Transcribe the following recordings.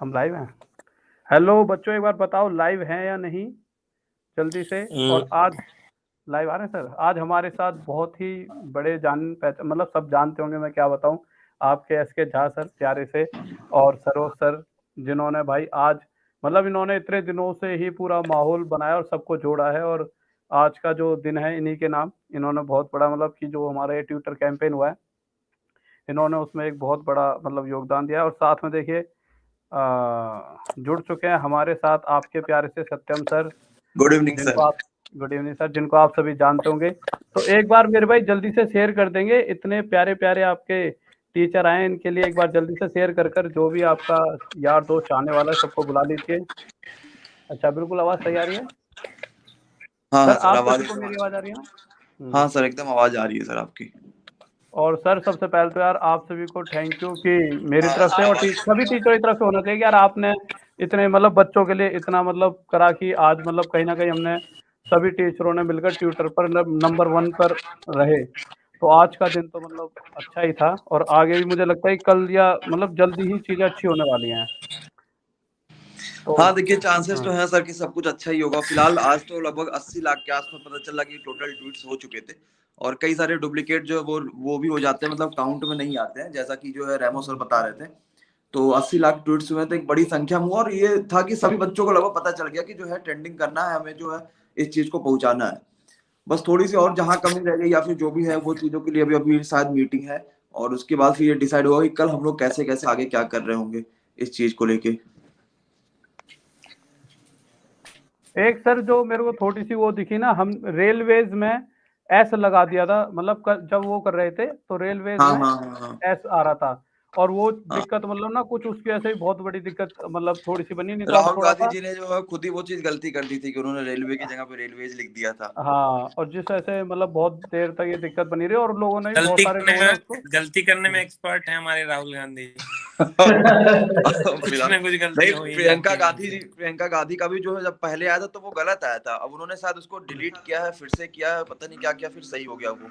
हम लाइव हैं। हेलो बच्चों, एक बार बताओ लाइव हैं या नहीं, जल्दी से। और आज लाइव आ रहे हैं सर। आज हमारे साथ बहुत ही बड़े जान पहचान, मतलब सब जानते होंगे, मैं क्या बताऊं, आपके एसके झा सर प्यारे से, और सरोज सर, जिन्होंने भाई आज मतलब इन्होंने इतने दिनों से ही पूरा माहौल बनाया और सबको जोड़ा है। और आज का जो दिन है इन्हीं के नाम, इन्होंने बहुत बड़ा मतलब कि जो हमारा ये ट्विटर कैंपेन हुआ है, इन्होंने उसमें एक बहुत बड़ा मतलब योगदान दिया है। और साथ में देखिए जुड़ चुके हैं हमारे साथ आपके प्यारे से सत्यम सर, गुड इवनिंग जिनको सर। आप गुड इवनिंग सर, जिनको आप सभी जानते होंगे। तो एक बार मेरे भाई जल्दी से शेयर कर देंगे, इतने प्यारे प्यारे आपके टीचर आए, इनके लिए एक बार जल्दी से शेयर कर जो भी आपका यार दोस्त आने वाला है सबको बुला लीजिए। अच्छा, बिल्कुल आवाज़ सही आ रही है हाँ सर? हाँ सर, आप आवाज सभी को एकदम मेरी आवाज़ आ रही है ना? हाँ सर, एकदम आवाज आ रही है सर आपकी। और सर सबसे पहले तो यार आप सभी को थैंक यू कि मेरी तरफ से और सभी टीचरों की तरफ से होना चाहिए कि यार आपने इतने मतलब बच्चों के लिए इतना मतलब करा कि आज मतलब कहीं ना कहीं हमने सभी टीचरों ने मिलकर ट्विटर पर नंबर 1 पर रहे। तो आज का दिन तो मतलब अच्छा ही था, और आगे भी मुझे लगता है कि कल या मतलब जल्दी ही चीज़ें अच्छी होने वाली हैं। तो हाँ देखिए, चांसेस हाँ तो हैं सर कि सब कुछ अच्छा ही होगा। फिलहाल आज तो लगभग 80 लाख के आसपास पता चला कि टोटल ट्वीट्स हो चुके थे, और कई सारे डुप्लीकेट जो वो भी हो जाते हैं, मतलब काउंट में नहीं आते हैं, जैसा कि जो है रेमो सर बता रहे थे। तो 80 लाख ट्वीट्स हुए तो एक बड़ी संख्या में हुआ, और ये था कि सभी बच्चों को लगभग पता चल गया कि जो है ट्रेंडिंग करना है, हमें जो है इस चीज को पहुंचाना है। बस थोड़ी सी और जहां कमी रह गई या फिर जो भी है, वो चीजों के लिए अभी अभी शायद मीटिंग है, और उसके बाद फिर ये डिसाइड होगा कि कल हम लोग कैसे कैसे आगे क्या कर रहे होंगे इस चीज को लेके। एक सर जो मेरे को थोड़ी सी वो दिखी ना, हम रेलवेज में एस लगा दिया था, मतलब जब वो कर रहे थे तो रेलवेज हाँ में हाँ हाँ हाँ एस आ रहा था। और वो हाँ। दिक्कत मतलब ना कुछ उसकी ऐसे ही बहुत बड़ी दिक्कत मतलब थोड़ी सी बनी, नहीं तो अब राहुल थोड़ा गांधी सा। जी ने जो है खुद ही वो चीज गलती कर दी थी कि उन्होंने रेलवे की जगह पे रेलवेज लिख दिया था। हाँ, और जिस ऐसे मतलब बहुत देर तक ये दिक्कत बनी रही, और लोगों ने बहुत गलती सारे करने लोगों ने में उसको गलती करने में एक्सपर्ट है हमारे राहुल गांधी जी। कुछ फिलहाल ना कुछ गलती नहीं, हो ही प्रियंका जाती है गांधी उनसे। जी, प्रियंका गांधी का भी जो है जब पहले आया था तो वो गलत आया था, अब उन्होंने शायद उसको डिलीट किया है, फिर से किया है, पता नहीं क्या किया, फिर सही हो गया वो।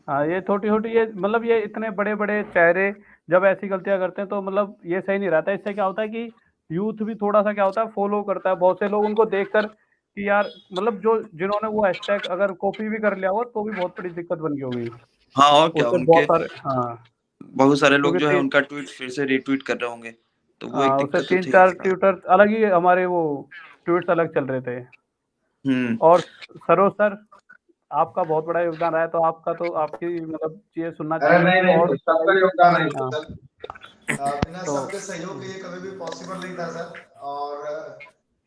हाँ, ये छोटी छोटी ये मतलब ये इतने बड़े बड़े चेहरे जब ऐसी गलतियां करते हैं तो मतलब ये सही नहीं रहता। इससे क्या होता है कि यूथ भी थोड़ा सा क्या होता है, फॉलो करता है, बहुत से लोग उनको देखकर कि यार मतलब जो जिन्होंने वो हैशटैग अगर कॉपी भी कर लिया हो तो भी बहुत बड़ी दिक्कत बन गई होगी। हाँ, और क्या, उससे उनके बहुत सारे, हाँ, बहुत सारे लोग क्योंकि जो है उनका ट्वीट फिर से रीट्वीट कर रहे होंगे, तो वो एक उससे दिक्कत तो तीन थी चार इसका। ट्विटर अलग ही हमारे वो ट्वीट्स अलग चल रहे थे। हम्म। और सरोज सर, आपका बहुत बड़ा योगदान रहा है, तो आपका तो आपकी मतलब चीजें सुनना अरे चाहेंगे नहीं तो नहीं और नहीं, सबका योगदान है हाँ सर। बिना तो सबके सहयोग के ये कभी भी पॉसिबल नहीं था सर। और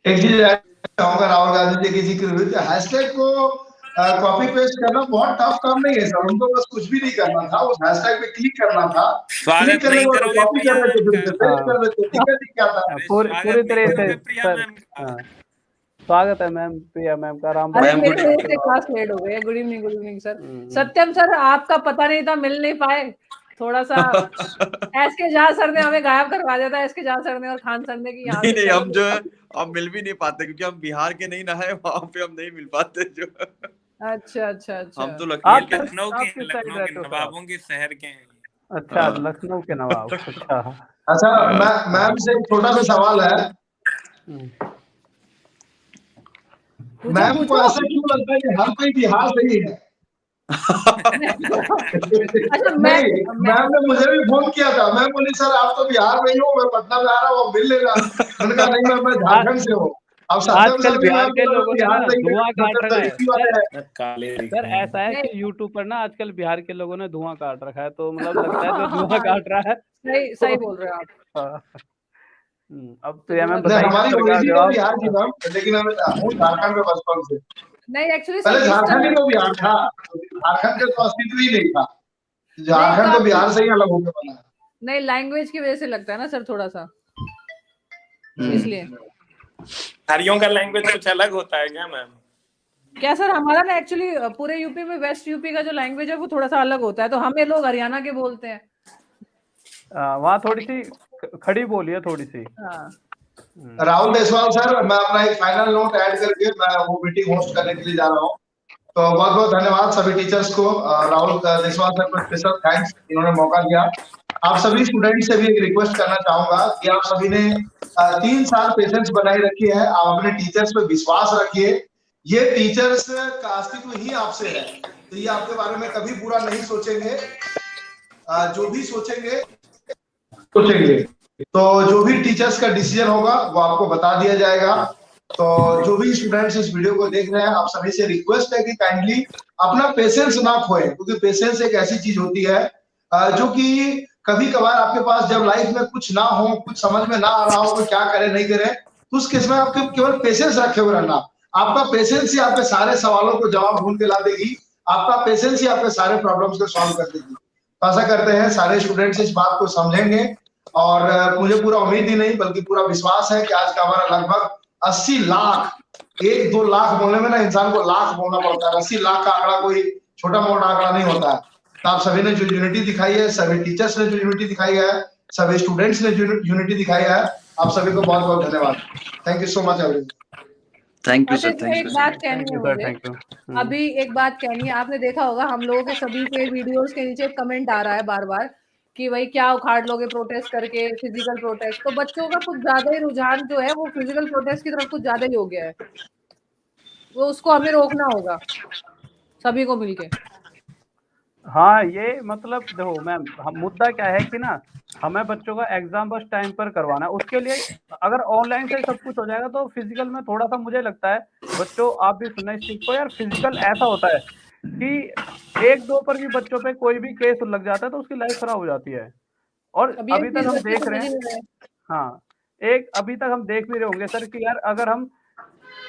एक चीज चाहूंगा, राहुल गांधी जी की जिक्र हुई तो हैशटैग को कॉपी पेस्ट करना बहुत टफ काम नहीं है सर। उनको बस कुछ भी नहीं करना था, उस हैशटैग पे क्लिक करना था। क्लिक स्वागत करने नहीं के बाद करोगे कॉपी प्रिया कर देते, मैम फिर का? से पेस्ट हाँ कर देते, दिक्कत ही क्या था। अरे पूरी पूरी स्वागत नहीं तरह से करोगे प्रिया सर। मैम का? हाँ, स्वागत है मैम, प्रिया मैम का, राम अरे भगत मैम जी गुड मेरी का। वजह इवनिंग। से क्लास लेट हो गई है। Good evening, good evening sir. Hmm. Satyam sir, आपका पता नहीं था, मिल नहीं पाए थोड़ा सा। एस के झा सर ने हमें गायब करवा दिया था, एस के झा सर ने और खान सर ने, कि यहाँ नहीं से नहीं, चलो हम जो है हम मिल भी नहीं पाते, क्योंकि हम बिहार के नहीं ना है, वहां पे हम नहीं मिल पाते जो। अच्छा अच्छा अच्छा। हम तो ये आप लखनऊ के हैं। किस लखनऊ के आप हैं, किस साइड लखनऊ के रहते हो सर? आप नवाबों के शहर के हैं। अच्छा, हाँ। लखनऊ के नवाब, अच्छा। अच्छा, हाँ। मैम से एक छोटा सा सवाल है। हम्म। पूछो मैम को पूछो। ऐसा क्यों लगता है कि हर कोई बिहार से ही है? अच्छा नहीं, मैम ने मुझे भी फोन किया था। मैम बोली सर आप तो बिहार में ही हो, मैं पटना में आ रहा हूँ, मिल लेना। मैंने कहा नहीं मैम, मैं आ- झारखंड से हूँ। अब सत्यम आजकल सर भी बिहार मैम के बोला मैं लोगों ने ना बिहार से ही, धुआं काट सत्यम रखा सर है इसी सर। वाले हैं। काले दिख सर रहे हैं। ऐसा है नहीं, कि यूट्यूब पर ना आजकल बिहार के लोगों ने धुआं काट रखा है, तो मतलब लगता है जो धुआं काट रहा है सही तो सही बोल रहे हो आप। हाँ। अब तो प्रिया धुआं मैम नहीं, किसका बताइए हमारी सर का ओरिजिन जवाब। बिहार की मैम, लेकिन मैं हूँ झारखंड में बचपन से। नहीं, एक्चुअली सर पहले झारखंड ही डिस्टर्ब तो बिहार था, झारखंड का तो अस्तित्व ही नहीं था। नहीं तो झारखंड तो आपकी, बिहार से ही अलग होकर बना है। नहीं लैंग्वेज की वजह से लगता है ना सर, थोड़ा सा इसलिए। बिहारियों का लैंग्वेज कुछ अलग होता है क्या मैम? क्या सर, हमारा ना एक्चुअली पूरे यूपी में वेस्ट यूपी का जो लैंग्वेज है वो थोड़ा सा अलग होता है, तो हमें लोग हरियाणा के बोलते हैं। वहाँ थोड़ी सी खड़ी बोली है थोड़ी सी। हाँ। राहुल देसवाल सर, मैं अपना एक फाइनल नोट ऐड करके मैं वो मीटिंग होस्ट करने के लिए जा रहा हूँ। तो बहुत बहुत धन्यवाद सभी टीचर्स को। राहुल देसवाल सर को स्पेशल थैंक्स, इन्होंने मौका दिया। आप सभी स्टूडेंट से भी एक रिक्वेस्ट करना चाहूंगा कि आप सभी ने 3 साल पेशेंस बनाए रखी है, आप अपने टीचर्स पे विश्वास रखिए। ये टीचर्स का अस्तित्व ही आपसे है, तो ये आपके बारे में कभी बुरा नहीं सोचेंगे। जो भी सोचेंगे तो जो भी टीचर्स का डिसीजन होगा वो आपको बता दिया जाएगा। तो जो भी स्टूडेंट्स इस वीडियो को देख रहे हैं, आप सभी से रिक्वेस्ट है कि काइंडली अपना पेशेंस ना खोएं, क्योंकि पेशेंस एक ऐसी चीज होती है जो कि कभी कभार आपके पास जब लाइफ में कुछ ना हो, कुछ समझ में ना आ रहा हो तो क्या करें नहीं करें, तो उस केस में आपके केवल पेशेंस रखे हुए रहना। आपका पेशेंस ही आपके सारे सवालों को जवाब ढूंढ के ला देगी, आपका पेशेंस ही आपके सारे प्रॉब्लम्स को सॉल्व कर देगी। तो आशा करते हैं सारे स्टूडेंट्स इस बात को समझेंगे, और मुझे पूरा उम्मीद ही नहीं बल्कि पूरा विश्वास है कि आज का हमारा लगभग 80 लाख, 1-2 लाख बोलने में ना इंसान को लाख बोलना पड़ता है, 80 लाख का आंकड़ा कोई छोटा मोटा आंकड़ा नहीं होता है। तो आप सभी ने जो यूनिटी दिखाई है, सभी टीचर्स ने जो यूनिटी दिखाई है, सभी स्टूडेंट्स ने जो यूनिटी दिखाई है, आप सभी को बहुत बहुत धन्यवाद। Thank you so much everyone. Thank you sir, एक बात कहनी है मुझे, अभी एक बात कहनी है। आपने देखा होगा हम लोगों के सभी के वीडियोस के नीचे कमेंट आ रहा है बार बार कि भाई क्या उखाड़ लोगे प्रोटेस्ट करके, फिजिकल प्रोटेस्ट। तो बच्चों का कुछ ज्यादा ही रुझान जो है वो फिजिकल प्रोटेस्ट की तरफ कुछ ज्यादा ही हो गया है, वो उसको हमें रोकना होगा सभी को मिलके। हाँ, ये मतलब देखो मैम, मुद्दा क्या है कि ना हमें बच्चों का एग्जाम बस टाइम पर करवाना है। उसके लिए अगर ऑनलाइन से सब कुछ हो जाएगा तो फिजिकल में थोड़ा सा मुझे लगता है, बच्चों आप भी सुनना इस चीज को यार, फिजिकल ऐसा होता है कि 1-2 पर भी बच्चों पे कोई भी केस लग जाता है तो उसकी लाइफ खराब हो जाती है। और अभी तक हम देख रहे हैं, हाँ, अभी तक हम देख भी रहे होंगे सर कि यार अगर हम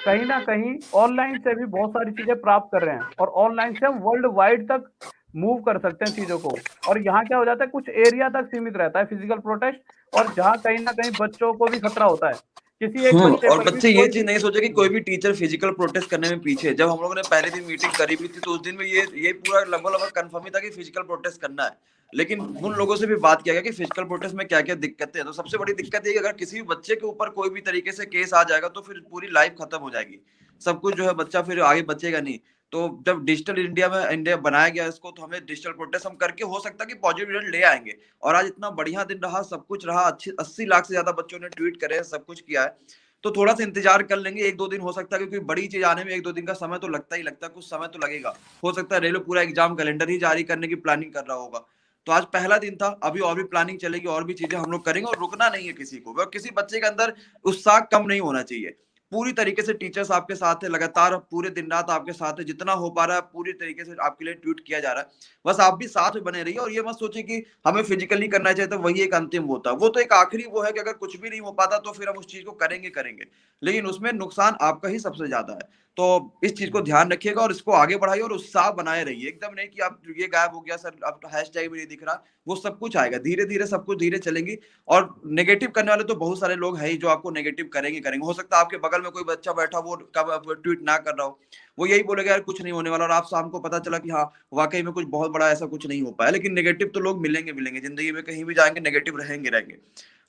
कहीं ना कहीं ऑनलाइन से भी बहुत सारी चीजें प्राप्त कर रहे हैं और ऑनलाइन से हम वर्ल्ड वाइड तक मूव कर सकते हैं चीजों को। और यहाँ क्या हो जाता है, कुछ एरिया तक सीमित रहता है फिजिकल प्रोटेस्ट, और जहाँ कहीं ना कहीं बच्चों को भी खतरा होता है किसी एक बच्चे और पर बच्चे ये चीज नहीं सोचे कि कोई भी टीचर फिजिकल प्रोटेस्ट करने में पीछे है। जब हम लोगों ने पहले दिन मीटिंग करी हुई थी तो उस दिन में ये पूरा लगभग कंफर्म ही था कि फिजिकल प्रोटेस्ट करना है। लेकिन उन लोगों से भी बात किया गया कि फिजिकल प्रोटेस्ट में क्या क्या दिक्कतें हैं। तो सबसे बड़ी दिक्कत ये कि अगर किसी भी बच्चे के ऊपर कोई भी तरीके से केस आ जाएगा तो फिर पूरी लाइफ खत्म हो जाएगी, सब कुछ जो है बच्चा फिर आगे बचेगा नहीं। तो जब डिजिटल इंडिया बनाया गया इसको, तो हमें डिजिटल प्रोटेस्ट हम करके हो सकता है कि पॉजिटिव रिजल्ट ले आएंगे। और आज इतना बढ़िया दिन रहा, सब कुछ रहा, 80 लाख से ज्यादा बच्चों ने ट्वीट करे, सब कुछ किया है। तो थोड़ा सा इंतजार कर लेंगे, 1-2 दिन हो सकता है, क्योंकि बड़ी चीज आने में 1-2 दिन का समय तो लगता ही लगता है, कुछ समय तो लगेगा। हो सकता है रेलवे पूरा एग्जाम कैलेंडर ही जारी करने की प्लानिंग कर रहा होगा। तो आज पहला दिन था, अभी और भी प्लानिंग चलेगी, और भी चीजें हम लोग करेंगे, और रुकना नहीं है किसी को। किसी बच्चे के अंदर उत्साह कम नहीं होना चाहिए। पूरी तरीके से टीचर्स आपके साथ है, लगातार पूरे दिन रात आपके साथ है, जितना हो पा रहा है पूरी तरीके से आपके लिए ट्वीट किया जा रहा है। बस आप भी साथ में बने रहिए, और ये मत सोचिए कि हमें फिजिकली करना चाहिए तो वही एक अंतिम होता है। वो तो एक आखिरी वो है कि अगर कुछ भी नहीं हो पाता तो फिर हम उस चीज को करेंगे, लेकिन उसमें नुकसान आपका ही सबसे ज्यादा है। तो इस चीज को ध्यान रखिएगा और इसको आगे बढ़ाइए और उत्साह बनाए रहिए। एकदम नहीं कि आप ये गायब हो गया सर, अब हैशटैग भी नहीं दिख रहा, वो सब कुछ आएगा धीरे धीरे, सब कुछ धीरे चलेंगी। और नेगेटिव करने वाले तो बहुत सारे लोग हैं ही जो आपको नेगेटिव करेंगे। हो सकता है आपके बगल में कोई बच्चा बैठा वो कब ट्वीट ना कर रहा हो, वो यही बोलेगा यार कुछ नहीं होने वाला, और आप शाम को पता चला कि हाँ वाकई में कुछ बहुत बड़ा ऐसा कुछ नहीं हो पाया। लेकिन नेगेटिव तो लोग मिलेंगे जिंदगी में, कहीं भी जाएंगे नेगेटिव रहेंगे।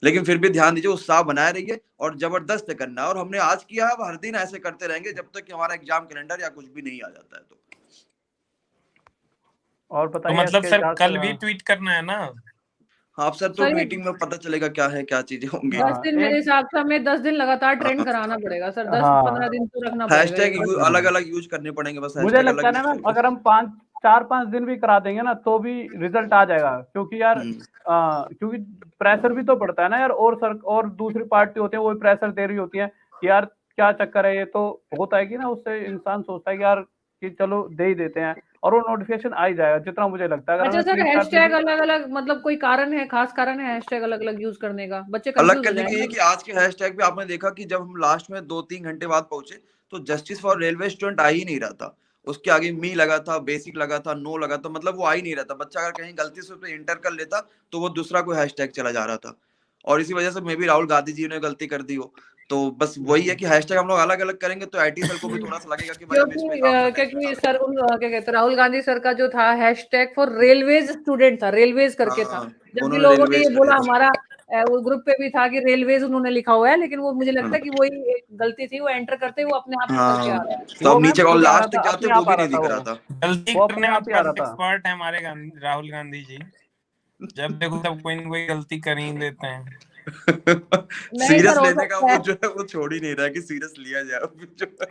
लेकिन फिर भी ध्यान दीजिए, उत्साह बनाए रहिए और जबरदस्त करना है। और हमने आज किया है, हर दिन ऐसे करते रहेंगे जब तक कि हमारा एग्जाम कैलेंडर या कुछ भी नहीं आ जाता है। तो और बताइए, तो मतलब सर कल भी ट्वीट करना है ना? हाँ सर, तो मीटिंग में पता चलेगा क्या है, क्या चीजें होंगी। 10 दिन मेरे हिसाब से हमें 10 दिन लगातार ट्रेंड कराना पड़ेगा सर, 10-15 दिन तो रखना पड़ेगा। हैशटैग अलग अलग यूज करने पड़ेंगे बस। मुझे लगता है ना मैम, अगर हम 4-5 दिन भी करा देंगे ना तो भी रिजल्ट आ जाएगा, क्योंकि यार क्योंकि प्रेशर भी तो पड़ता है ना यार, और दूसरी पार्टी होती है वो प्रेशर दे रही होती है कि यार क्या चक्कर है। ये तो होता है कि ना, उससे इंसान सोचता है कि यार कि चलो दे ही देते हैं, और वो नोटिफिकेशन आ ही जाएगा, जितना मुझे लगता है। अच्छा सर, हैशटैग अलग अलग मतलब कोई कारण है, खास कारण है हैशटैग अलग अलग यूज करने का? बच्चे अलग करने के लिए कि आज के हैशटैग पे आपने देखा कि जब हम लास्ट में 2-3 घंटे बाद पहुंचे तो जस्टिस फॉर रेलवे स्टूडेंट आ ही नहीं रहा था। उसके आगे मी लगा था, बेसिक लगा था, नो लगा था, मतलब वो आ ही नहीं रहा था। बच्चा अगर कहीं गलती से उसमें इंटर कर लेता तो वो दूसरा कोई हैशटैग चला जा रहा था, और इसी वजह से मे भी राहुल गांधी जी ने गलती कर दी हो। तो बस वही है कि हैशटैग हम लोग अलग अलग करेंगे तो आईटी सर को भी थोड़ा सा लगेगा कि भाई क्योंकि सर क्या कहते हैं, राहुल गांधी सर का जो था हैशटैग फॉर रेलवेज स्टूडेंट था, रेलवेज करके था। जब भी लोगों ने ये बोला, हमारा वो ग्रुप पे भी था कि रेलवेज उन्होंने लिखा हुआ है, लेकिन वो मुझे लगता है कि वही एक गलती थी, वो एंटर करते वो अपने आप करके आ रहा है। तो नीचे और लास्ट तक जाते वो भी नहीं दिख रहा था। गलती करने में एक्सपर्ट है हमारे राहुल गांधी जी। जब देखो तब कोई न कोई गलती कर ही देते हैं। नहीं सीरियस सर, हो लेने का सकता वो है। जो है वो छोड़ ही नहीं रहा है कि सीरियस लिया जाए अभी जो है।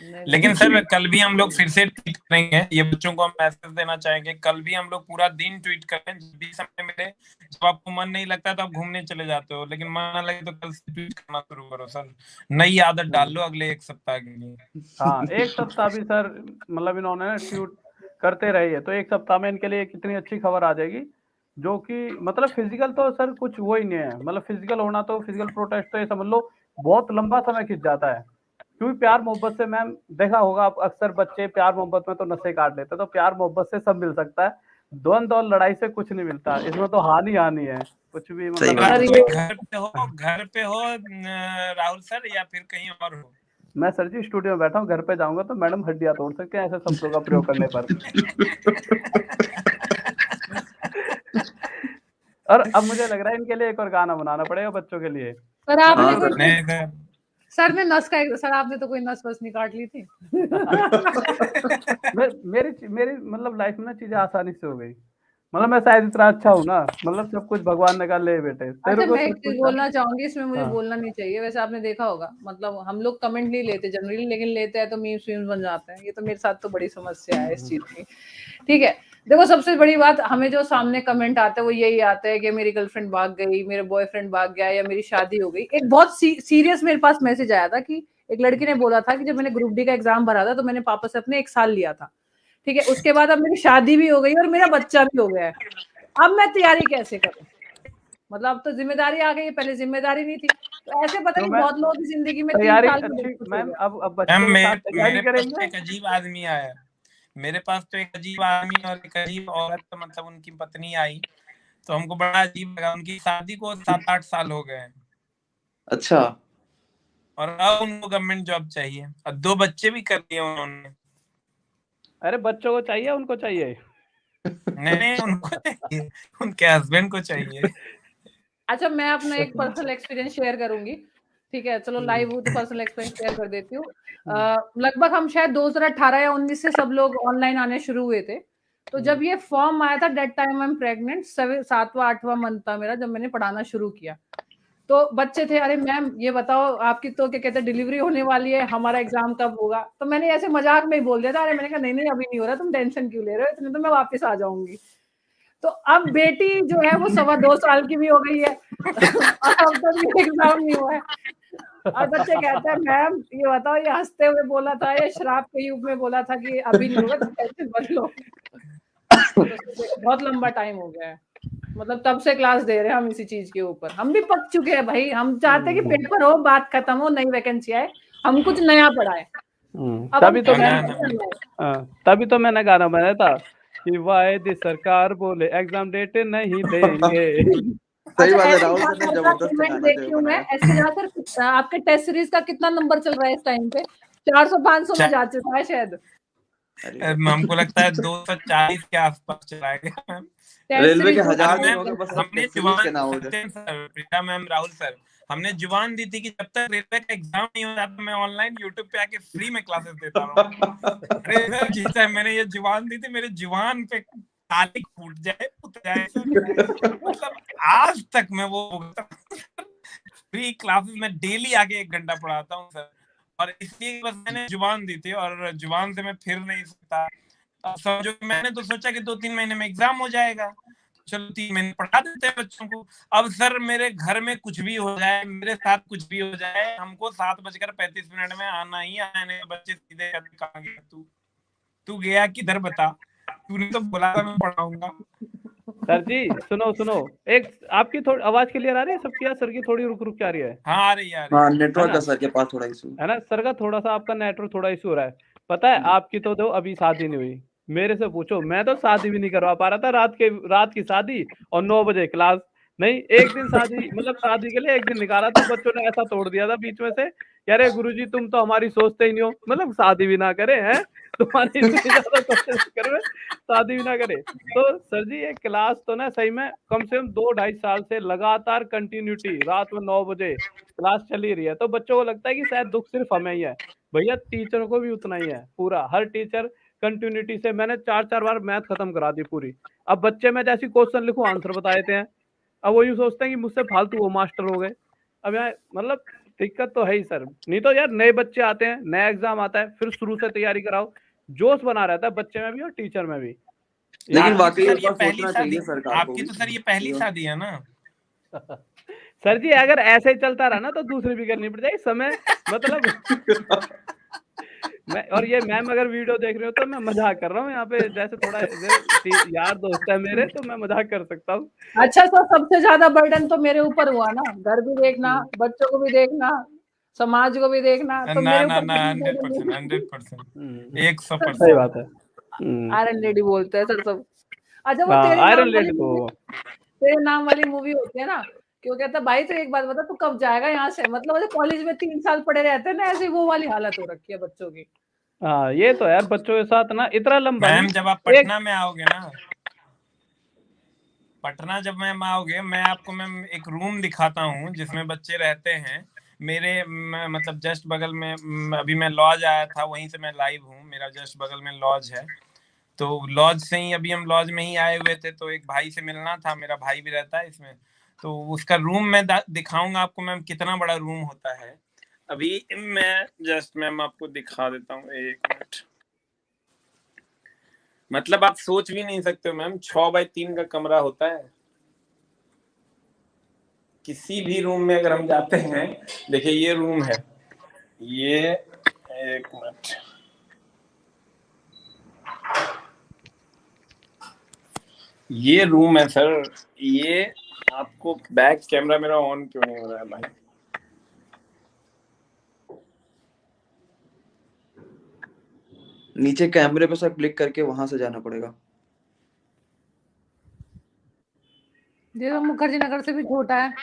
नहीं, लेकिन सर कल भी हम लोग फिर से ट्वीट करेंगे, ये बच्चों को हम मैसेज देना चाहेंगे, कल भी हम लोग पूरा दिन ट्वीट करें। जब भी समय मिले, जब आपको मन नहीं लगता तो आप घूमने चले जाते हो, लेकिन मन ना लगे तो कल से ट्वीट करना शुरू करो सर। नई आदत डाल लो अगले 1 सप्ताह के लिए। हाँ, 1 सप्ताह भी सर मतलब इन्होंने ना ट्वीट करते रहिए, तो 1 सप्ताह में इनके लिए कितनी अच्छी खबर आ जाएगी, जो कि मतलब फिजिकल तो सर कुछ वो ही नहीं है, मतलब फिजिकल होना तो फिजिकल प्रोटेस्ट तो ये समझ लो बहुत लंबा समय खिंच जाता है, क्योंकि प्यार मोहब्बत से मैम देखा होगा आप, अक्सर बच्चे प्यार मोहब्बत में तो नशे काट लेते हैं, तो प्यार मोहब्बत से सब मिल सकता है, द्वंद्व और लड़ाई से कुछ नहीं मिलता, इसमें तो हानि हानि है, कुछ भी सही मतलब बात सर है। आप घर पे हो राहुल सर, या फिर कहीं और हो? मैं सर जी स्टूडियो में बैठा हूँ, घर पे जाऊंगा तो मैडम हड्डियां तोड़ सकते हैं ऐसे शब्दों का प्रयोग करने पर। और अब मुझे लग रहा है इनके लिए एक और गाना बनाना पड़ेगा बच्चों के लिए। सर आपने हाँ कोई सर। नहीं सर, सर ने नस का सर आपने तो कोई नस वस नहीं काट ली थी? मेरी मेरी मतलब लाइफ में ना चीजें आसानी से हो गई, मतलब मैं शायद इतना अच्छा हूँ ना, मतलब सब कुछ भगवान ने कहा ले बेटे तेरे अच्छा, को मैं एक सब चीज कुछ। बोलना चाहूंगी, इसमें मुझे हाँ बोलना नहीं चाहिए, वैसे आपने देखा होगा, मतलब हम लोग कमेंट नहीं लेते जनरली, लेकिन लेते हैं तो मीम्स वीम्स बन जाते हैं, ये तो मेरे साथ तो बड़ी समस्या है इस चीज की। ठीक है, देखो सबसे बड़ी बात, हमें जो सामने कमेंट आता है वो यही आता है कि मेरी गर्लफ्रेंड भाग गई, मेरा बॉयफ्रेंड भाग गया, या मेरी शादी हो गई। एक बहुत सीरियस मेरे पास मैसेज आया था कि एक लड़की ने बोला था कि जब मैंने ग्रुप डी का एग्जाम भरा था तो मैंने पापा से अपने 1 साल लिया था, ठीक है, उसके बाद अब मेरी शादी भी हो गई और मेरा बच्चा भी हो गया है, अब मैं तैयारी कैसे करूं? मतलब अब तो जिम्मेदारी आ गई है, पहले जिम्मेदारी नहीं थी। तो ऐसे पता तो नहीं मैं बहुत लोगों की जिंदगी में 3 तैयारी साल में अच्छी बहुत कुछ हो मैम, गया। अब मैम बच्चे के साथ तैयारी मेरे पास तो करेंगे। एक अजीब आदमी आया, मेरे पास तो एक अजीब आदमी और एक अजीब औरत, तो मतलब उनकी पत्नी आई, तो हमको बड़ा अजीब लगा। उनकी शादी को 7-8 साल हो गए हैं अच्छा। और अब उनको गवर्नमेंट जॉब चाहिए, और 2 बच्चे भी कर दिए उन्होंने। अरे बच्चों को चाहिए, उनको चाहिए। नहीं उनको चाहिए, उनके हस्बैंड को चाहिए। अच्छा, मैं अपना एक पर्सनल एक्सपीरियंस शेयर करूंगी, ठीक है, चलो लाइव हूँ तो पर्सनल एक्सपीरियंस शेयर कर देती हूँ। लगभग हम शायद 2018 या 19 से सब लोग ऑनलाइन आने शुरू हुए थे, तो जब ये फॉर्म आया था date time I am pregnant, 7वां 8वां मंथ था मेरा जब मैंने पढ़ाना शुरू किया। तो बच्चे थे, अरे मैम ये बताओ आपकी तो क्या कहते हैं डिलीवरी होने वाली है, हमारा एग्जाम कब होगा? तो मैंने ऐसे मजाक में ही बोल दिया था, अरे मैंने कहा नहीं नहीं अभी नहीं हो रहा, तुम टेंशन क्यों ले रहे हो, इतने तो मैं वापस आ जाऊंगी। तो अब बेटी जो है वो 2.25 साल की भी हो गई है और अब तक भी एग्जाम नहीं हुआ है। और बच्चे कहते हैं मैम ये बताओ ये हंसते हुए बोला था या श्राप के युग में बोला था कि अभी नहीं होगा, तुम टेंशन मत लो। तो बहुत लंबा टाइम हो गया है, मतलब तब से क्लास दे रहे हैं हम इसी चीज के ऊपर, हम भी पक चुके हैं भाई, हम चाहते हैं कि पेपर हो, बात खत्म हो, नई वैकेंसी आए, हम कुछ नया पढ़ाए। अब तभी तो हम तभी तो मैंने गाना बनाया था कि वायदे सरकार बोले एग्जाम डेट नहीं देंगे। सही बात है, ऐसे राहुल जहाँ सर ने सर का जबरदस्त कमेंट गाना जो देखती है हूँ मैं, बनाया। ऐसे जहाँ सर आपके टेस्ट सीरीज का कितना नंबर चल रहा है इस टाइम पे? 400-500 में जा चुका है शायद। हमको लगता है 240 के आसपास चलाएगा मैम। रेलवे के 1000 मैम नहीं होंगे, बस हमने सीरीज के नाम हो जुबान, जाए। Sir Preeta ma'am, Rahul sir, हमने जुबान दी थी कि जब तक रेलवे का एग्जाम नहीं हो जाता मैं ऑनलाइन यूट्यूब पे आके फ्री में क्लासेस देता रहूं। अरे सर जिस टाइम मैंने ये जुबान दी थी, मेरे जुबान पे ताली फूट जाए सर, मतलब आज तक मैं वो फ्री क्लासेस में डेली आके 1 घंटा पढ़ाता हूँ सर, और इसलिए बस मैंने जुबान दी थी और जुबान से मैं फिर नहीं सकता। अब समझो, मैंने तो सोचा कि 2-3 महीने में एग्जाम हो जाएगा, चलो 3 महीने पढ़ा देते हैं बच्चों को। अब सर मेरे घर में कुछ भी हो जाए, मेरे साथ कुछ भी हो जाए, हमको 7:35 में आना ही आने, बच्चे सीधे कहते कहाँ गया तू गया किधर बता, तूने तो बोला था मैं पढ़ाऊंगा। सर जी सुनो, एक आपकी थोड़ी आवाज क्लियर आ रही है सबकी, या सर की थोड़ी रुक रुक के आ रही है? हाँ आ रही है हाँ, नेटवर्क का सर के पास थोड़ा इशू है ना, सर का थोड़ा सा आपका नेटवर्क थोड़ा इशू हो रहा है। पता है आपकी तो दो अभी शादी नहीं हुई, मेरे से पूछो, मैं तो शादी भी नहीं करवा पा रहा था, रात की शादी और 9 बजे क्लास। नहीं, एक दिन शादी मतलब शादी के लिए एक दिन निकाला तो बच्चों ने ऐसा तोड़ दिया था बीच में से, कह रहे गुरुजी तुम तो हमारी सोचते ही नहीं हो, मतलब शादी भी ना करे हैं, तुम्हारी इतनी ज्यादा सोचते चक्कर में शादी भी ना करे। तो सर जी ये क्लास तो ना सही में कम से कम 2-2.5 साल से लगातार कंटिन्यूटी रात में 9 बजे क्लास चल ही रही है, तो बच्चों को लगता है कि शायद दुख सिर्फ हमें ही है। भैया टीचर को भी उतना ही है, पूरा हर टीचर कंटिन्यूटी से मैंने 4-4 बार मैथ खत्म करा दी पूरी। अब बच्चे में जैसी क्वेश्चन लिखूं आंसर बता देते हैं। अब वो यूँ सोचते हैं कि मुझसे फालतू वो मास्टर हो गए। अब यहाँ मतलब दिक्कत तो है ही सर। नहीं तो यार नए बच्चे आते हैं, नया एग्जाम आता है, फिर शुरू से तैयारी कराओ, जोश बना रहता है बच्चे में भी और टीचर में भी। लेकिन आपकी वाकई तो एक सर ये बार पहली सोचना शादी, चाहिए सरकार को आपकी भी। तो सर ये पहली शादी है ना। सर जी अगर ऐसे ही चलता रहा ना तो दूसरी भी करनी पड़ जाएगी समय मतलब मैं और ये मैम अगर वीडियो देख रहे हो तो मैं मजाक कर रहा हूँ यहाँ पे, जैसे थोड़ा यार दोस्त है मेरे तो मैं मजाक कर सकता हूँ। अच्छा तो सबसे ज्यादा बर्डन तो मेरे ऊपर हुआ ना, घर भी देखना, बच्चों को भी देखना, समाज को भी देखना, तो ना मेरे ना ऊपर ना 100%, 100%। सही बात है। आयरन लेडी बोलते हैं सर सब। अच्छा वो हाँ तेरे आयरन नाम वाली लेडी मूवी, तो तेरे नाम वाली मूवी होती है ना, क्यों कहता है भाई तो एक बात बता तू कब जाएगा यहाँ से, मतलब कॉलेज में 3 साल पड़े रहते हैं ना, ऐसे वो वाली हालत हो रखी है बच्चों की। हाँ ये तो यार बच्चों के साथ ना इतना लंबा मैम नहीं जब आप एक पटना में आओगे ना, पटना जब मैम आओगे, मैं आपको मैम एक रूम दिखाता हूँ जिसमें बच्चे रहते हैं। मेरे मतलब जस्ट बगल में अभी मैं लॉज आया था, वहीं से मैं लाइव हूँ, मेरा जस्ट बगल में लॉज है। तो लॉज से ही अभी हम लॉज में ही आए हुए थे, तो एक भाई से मिलना था, मेरा भाई भी रहता है इसमें, तो उसका रूम मैं दिखाऊंगा आपको मैम, कितना बड़ा रूम होता है। अभी मैं जस्ट मैम आपको दिखा देता हूँ, 1 मिनट। मतलब आप सोच भी नहीं सकते हो मैम, 6x3 का कमरा होता है। किसी भी रूम में अगर हम जाते हैं, देखिए ये रूम है, ये 1 मिनट, ये रूम है सर। ये आपको बैक कैमरा मेरा ऑन क्यों नहीं हो रहा है भाई? नीचे कैमरे पे सर क्लिक करके वहां से जाना पड़ेगा। ये तो मुखर्जी नगर से भी छोटा है।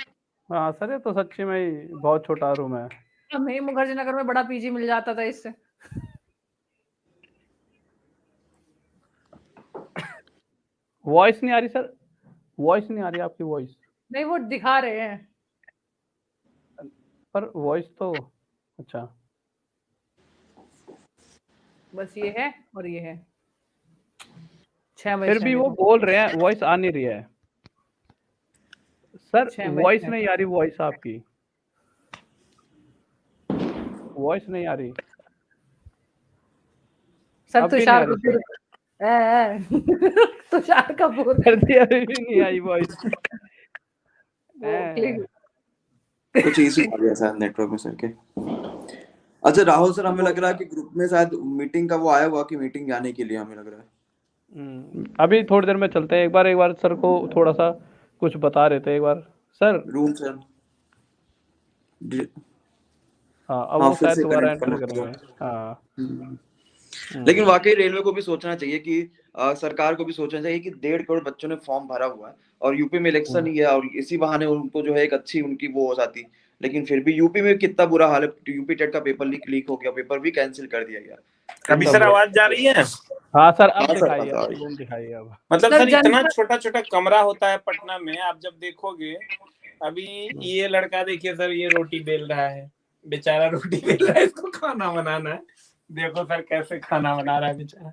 हाँ सर ये तो सच्ची में ही बहुत छोटा रूम है। हमें मुखर्जी नगर में बड़ा पीजी मिल जाता था इससे। वॉइस नहीं आ रही सर, वॉइस नहीं आ रही आपकी वॉइस। नहीं वो दिखा रहे हैं पर वॉइस तो अच्छा बस ये है और ये है 6 फिर भी वो बोल रहे हैं वॉइस आ नहीं रही है सर। वॉइस नहीं आ रही, वॉइस आपकी वॉइस नहीं आ रही सर। तुषार कपूर तुषार कपूर अभी भी नहीं आई वॉइस। कुछ इशू आ गया सर नेटवर्क में सर के। अच्छा राहुल सर, हमें लग रहा है कि ग्रुप में शायद मीटिंग का वो आया हुआ कि मीटिंग जाने के लिए, हमें लग रहा है। अभी थोड़ी देर में चलते हैं, एक बार सर को थोड़ा सा कुछ बता रहे थे एक बार सर। रूम सर हाँ अब वो शायद दोबारा एंटर करेंगे। हाँ लेकिन वाकई रेलवे को भी सोचना चाहिए कि सरकार को भी सोचना चाहिए कि 1.5 करोड़ बच्चों ने फॉर्म भरा हुआ है और यूपी में इलेक्शन ही है और इसी बहाने उनको जो है एक अच्छी उनकी वो हो जाती। लेकिन फिर भी यूपी में कितना बुरा हाल है, यूपी टेट का पेपर लीक हो गया, पेपर भी कैंसिल कर दिया गया। अभी सर आवाज जा रही है? हाँ सर अब दिखाइए अब। मतलब सर इतना छोटा छोटा कमरा होता है पटना में, आप जब देखोगे। अभी ये लड़का देखिए सर, ये रोटी बेल रहा है, बेचारा रोटी बेल रहा है, इसको खाना बनाना है। देखो सर कैसे खाना बना रहा है बेचारा।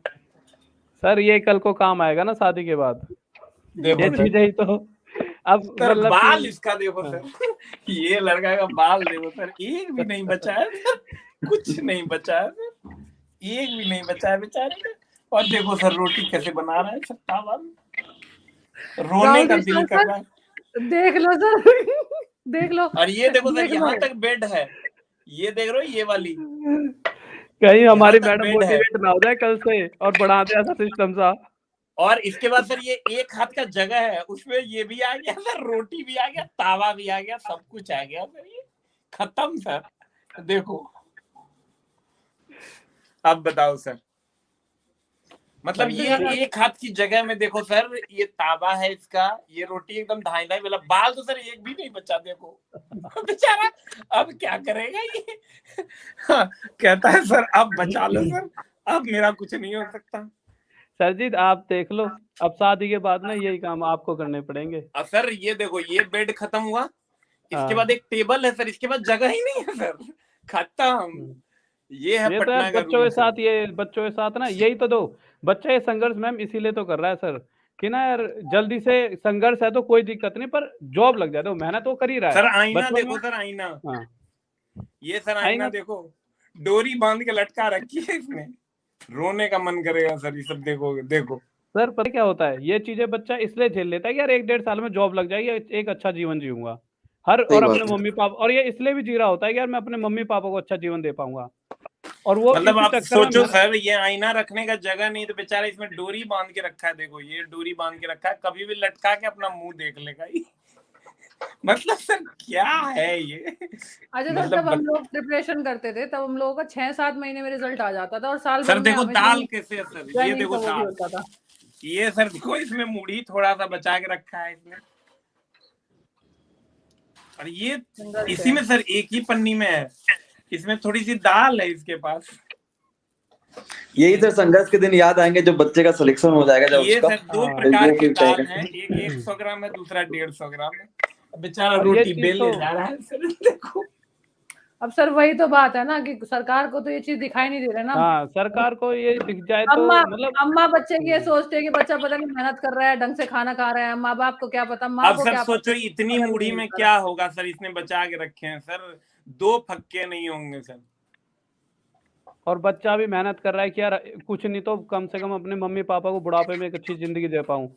सर ये कल को काम आएगा ना शादी के बाद, देखो ये चीजें ही तो। अब सर मतलब बाल इसका देखो सर, ये लड़का का बाल देखो सर, एक भी नहीं बचा है सर, कुछ नहीं बचा है सर, एक भी नहीं बचा है बेचारे का। और देखो सर रोटी कैसे बना रहा है सर तावा में, रोने का दिल कर रहा है। देख लो सर देख लो। और ये देखो सर यहाँ तक बेड है, ये देख रहे हो ये वाली, कहीं हमारी मैडम मोटिवेट ना हो जाए कल से और बढ़ा दे ऐसा सिस्टम सा। और इसके बाद सर ये एक हाथ का जगह है, उसमें ये भी आ गया सर, रोटी भी आ गया, तावा भी आ गया, सब कुछ आ गया सर, ये खत्म सर। देखो अब बताओ सर, मतलब ये एक हाथ की जगह में देखो सर, ये तावा है इसका, ये रोटी एकदम धाई धाई वाला, बाल तो सर एक भी नहीं बचा। देखो बेचारा अब क्या करेगा ये। हाँ, कहता है सर अब बचा लो सर, अब मेरा कुछ नहीं हो सकता। सर जी आप देख लो, अब शादी के बाद ना यही काम आपको करने पड़ेंगे। अब सर ये देखो, ये बेड खत्म हुआ, इसके बाद एक टेबल है सर, इसके बाद जगह ही नहीं है सर, खत्म। ये है ये तो पटना यार का बच्चों के रूल साथ, सर। ये बच्चों के साथ ना यही तो दो बच्चा ये संघर्ष मैम इसीलिए तो कर रहा है सर कि ना यार जल्दी से संघर्ष है तो कोई दिक्कत नहीं, पर जॉब लग जाए तो मेहनत वो कर ही रहा है सर आईना बचपन में। देखो सर, आईना, हाँ ये सर आई आईना ना। देखो, डोरी बांध के लटका रखी है इसमें, रोने का मन करेगा सर ये सब देखोगे। देखो सर पता क्या होता है, ये चीजें बच्चा इसलिए झेल लेता है कि यार 1-1.5 साल में जॉब लग जाएगी, एक अच्छा जीवन जीऊंगा हर, सही और अपने बात है। मम्मी पापा, और ये इसलिए भी जी रहा होता है कि यार मैं अपने मम्मी पापा को अच्छा जीवन दे पाऊंगा, और वो मतलब इसी आप चक्कर में सोचो सर, ये आईना रखने का जगह नहीं तो बेचारा इसमें डोरी बांध के रखा है। देखो ये डोरी बांध के रखा है, कभी भी लटका के अपना मुंह देख लेगा ये। मतलब सर क्या है ये। अच्छा सर, मतलब जब हम लोग प्रिपरेशन करते थे तब हम लोगों का 6-7 महीने में रिजल्ट आ जाता था, और साल सर भर में देखो हमें दाल कैसे है सर, ये नहीं देखो था, वो भी दाल, होता था। ये सर देखो इसमें मुड़ी थोड़ा सा बचा के रखा है इसमें, और ये संघर्ष इसी है। में सर एक ही पन्नी में है, इसमें थोड़ी सी दाल है इसके पास। यही सर संघर्ष के दिन याद आएंगे जब बच्चे का सिलेक्शन हो जाएगा, जब ये उसका सर 2 हाँ। प्रकार वो की फिर तय दाल कर- है, एक 100 ग्राम है, दूसरा 150 ग्राम है। बेचारा और ये रोटी चीज बेले तो जा रहा है सर, देखो। अब सर वही तो बात है ना कि सरकार को तो ये चीज दिखाई नहीं दे रहा ना। हाँ, सरकार को ये दिख जाए तो अम्मा मतलब अम्मा बच्चे की ये सोचते हैं कि बच्चा पता नहीं मेहनत कर रहा है, ढंग से खाना खा रहा है, माँ बाप को क्या पता, माँ अब को सर क्या सोचो पता। इतनी मुड़ी में क्या होगा सर, इसने बचा के रखे हैं सर, 2 फक्के नहीं होंगे सर। और बच्चा भी मेहनत कर रहा है कि यार कुछ नहीं तो कम से कम अपने मम्मी पापा को बुढ़ापे में एक अच्छी जिंदगी दे पाऊं,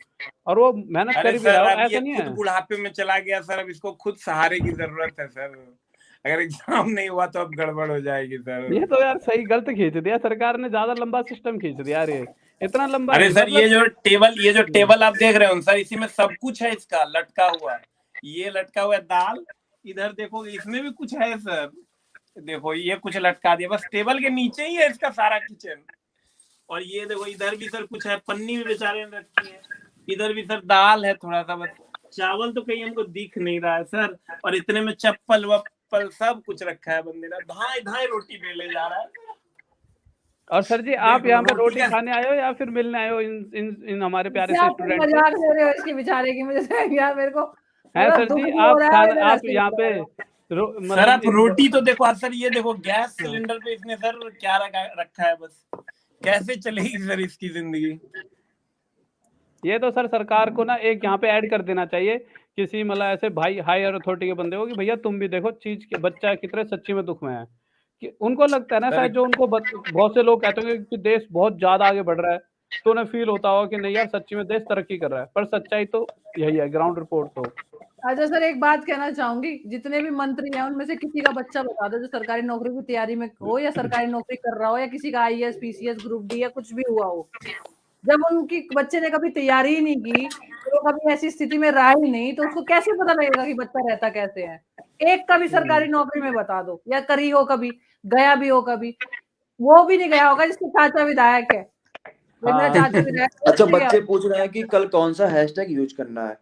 और वो मेहनत कर अरे भी रहा सर है, अब और ये ऐसा नहीं खुद है। बुढ़ापे में चला गया सर, अब इसको खुद सहारे की जरूरत है सर। अगर एग्जाम नहीं हुआ तो अब गड़बड़ हो जाएगी सर। ये तो यार सही गलत खींच दिया सरकार ने, ज्यादा लंबा सिस्टम खींच दिया यार, ये इतना लंबा अरे नहीं सर ये मतलब। जो टेबल आप देख रहे हो सर, इसी में सब कुछ है इसका लटका हुआ, ये लटका हुआ है दाल, इधर देखोगे इसमें भी कुछ है सर, देखो ये कुछ लटका दिया, बस टेबल के नीचे ही है इसका सारा किचन। और ये देखो इधर भी सर कुछ है, पन्नी में बेचारे ने रखी है, इधर भी सर दाल है थोड़ा सा, बस चावल तो कहीं हमको दिख नहीं रहा है सर। और इतने में चप्पल वप्पल सब कुछ रखा है बंदे ने, धाए धाए रोटी बेले जा रहा है। और सर जी आप देखो यहाँ पे रोटी रोटी का, खाने आए हो या फिर मिलने आए हो इन हमारे प्यारे क्या से आप स्टूडेंट से? मजाक ले रहे हो इसके बेचारे की, मुझे यार मेरे को है मतलब सर दुख जी, भी हो आप रहा है, खाना मेरे आप हंसी यहाँ भी पे आ रहा है। सर आप मतलब रोटी तो देखो सर, ये देखो गैस हाँ। सिलेंडर पे इसने सर क्या रखा है, बस कैसे चलेगी सर इसकी जिंदगी। ये तो सर सरकार को ना एक यहाँ पे ऐड कर देना चाहिए किसी मतलब ऐसे भाई हायर अथॉरिटी के बंदे को कि भैया तुम भी देखो चीज के बच्चा कितने सच्ची में दुख में है, कि उनको लगता है ना सर शायद, जो उनको बहुत से लोग कहते हैं कि देश बहुत ज्यादा आगे बढ़ रहा है, तो उन्हें फील होता होगा कि नहीं यार सच्ची में देश तरक्की कर रहा है, पर सच्चाई तो यही है, ग्राउंड रिपोर्ट तो। अच्छा सर, एक बात कहना चाहूंगी, जितने भी मंत्री हैं उनमें से किसी का बच्चा बता दो जो सरकारी नौकरी की तैयारी में हो, या सरकारी नौकरी कर रहा हो, या किसी का आईएएस पीसीएस ग्रुप डी या कुछ भी हुआ हो, जब उनकी बच्चे ने कभी तैयारी ही नहीं की, तो वो कभी ऐसी स्थिति में रहा ही नहीं, तो उसको कैसे पता लगेगा कि बच्चा रहता कैसे है। एक का भी सरकारी नौकरी में बता दो, या करी हो कभी, गया भी हो कभी, वो भी नहीं गया होगा जिसके चाचा विधायक है, मेरा हाँ चाचा विधायक वो अच्छा भी नहीं गया बच्चे पूछ रहे हैं कि कल कौन सा हैशटैग यूज करना है,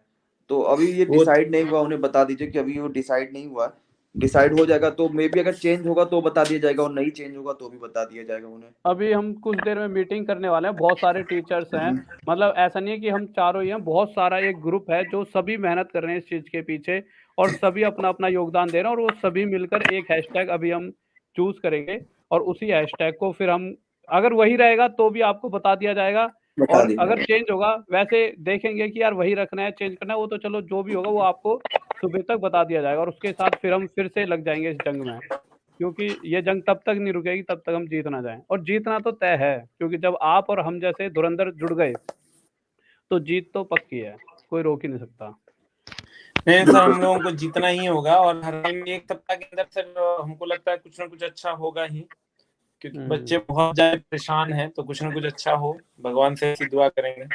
तो अभी ये वो डिसाइड नहीं हुआ, उन्हें बता दीजिए कि अभी वो डिसाइड नहीं हुआ, डिसाइड हो जाएगा तो मे बी अगर चेंज होगा तो बता दिया जाएगा, और नहीं चेंज होगा तो भी बता दिया जाएगा उन्हें। अभी हम कुछ देर में मीटिंग करने वाले हैं, बहुत सारे टीचर्स हैं, मतलब ऐसा नहीं है कि हम चारों ही हैं, बहुत सारा एक ग्रुप है जो सभी मेहनत कर रहे हैं इस चीज के पीछे, और सभी अपना अपना योगदान दे रहे हैं, और वो सभी मिलकर एक हैशटैग अभी हम चूज करेंगे, और उसी हैशटैग को फिर हम, अगर वही रहेगा तो भी आपको बता दिया जाएगा, बता और दिया अगर जाएगा। चेंज होगा वैसे देखेंगे कि यार वही रखना है चेंज करना है, वो तो चलो जो भी होगा वो आपको सुबह तक बता दिया जाएगा, और उसके साथ फिर हम फिर से लग जाएंगे इस जंग में, क्योंकि ये जंग तब तक नहीं रुकेगी तब तक हम जीत ना जाएं, और जीतना तो तय है, क्योंकि जब आप और हम जैसे धुरंधर जुड़ गए तो जीत तो पक्की है, कोई रोक ही नहीं सकता। नहीं सर, हम लोगों को जीतना ही होगा, और हर हाल में 1 सप्ताह के अंदर सर हमको लगता है कुछ ना कुछ अच्छा होगा ही, क्योंकि बच्चे बहुत ज्यादा परेशान हैं, तो कुछ ना कुछ अच्छा हो, भगवान से ऐसी दुआ करेंगे।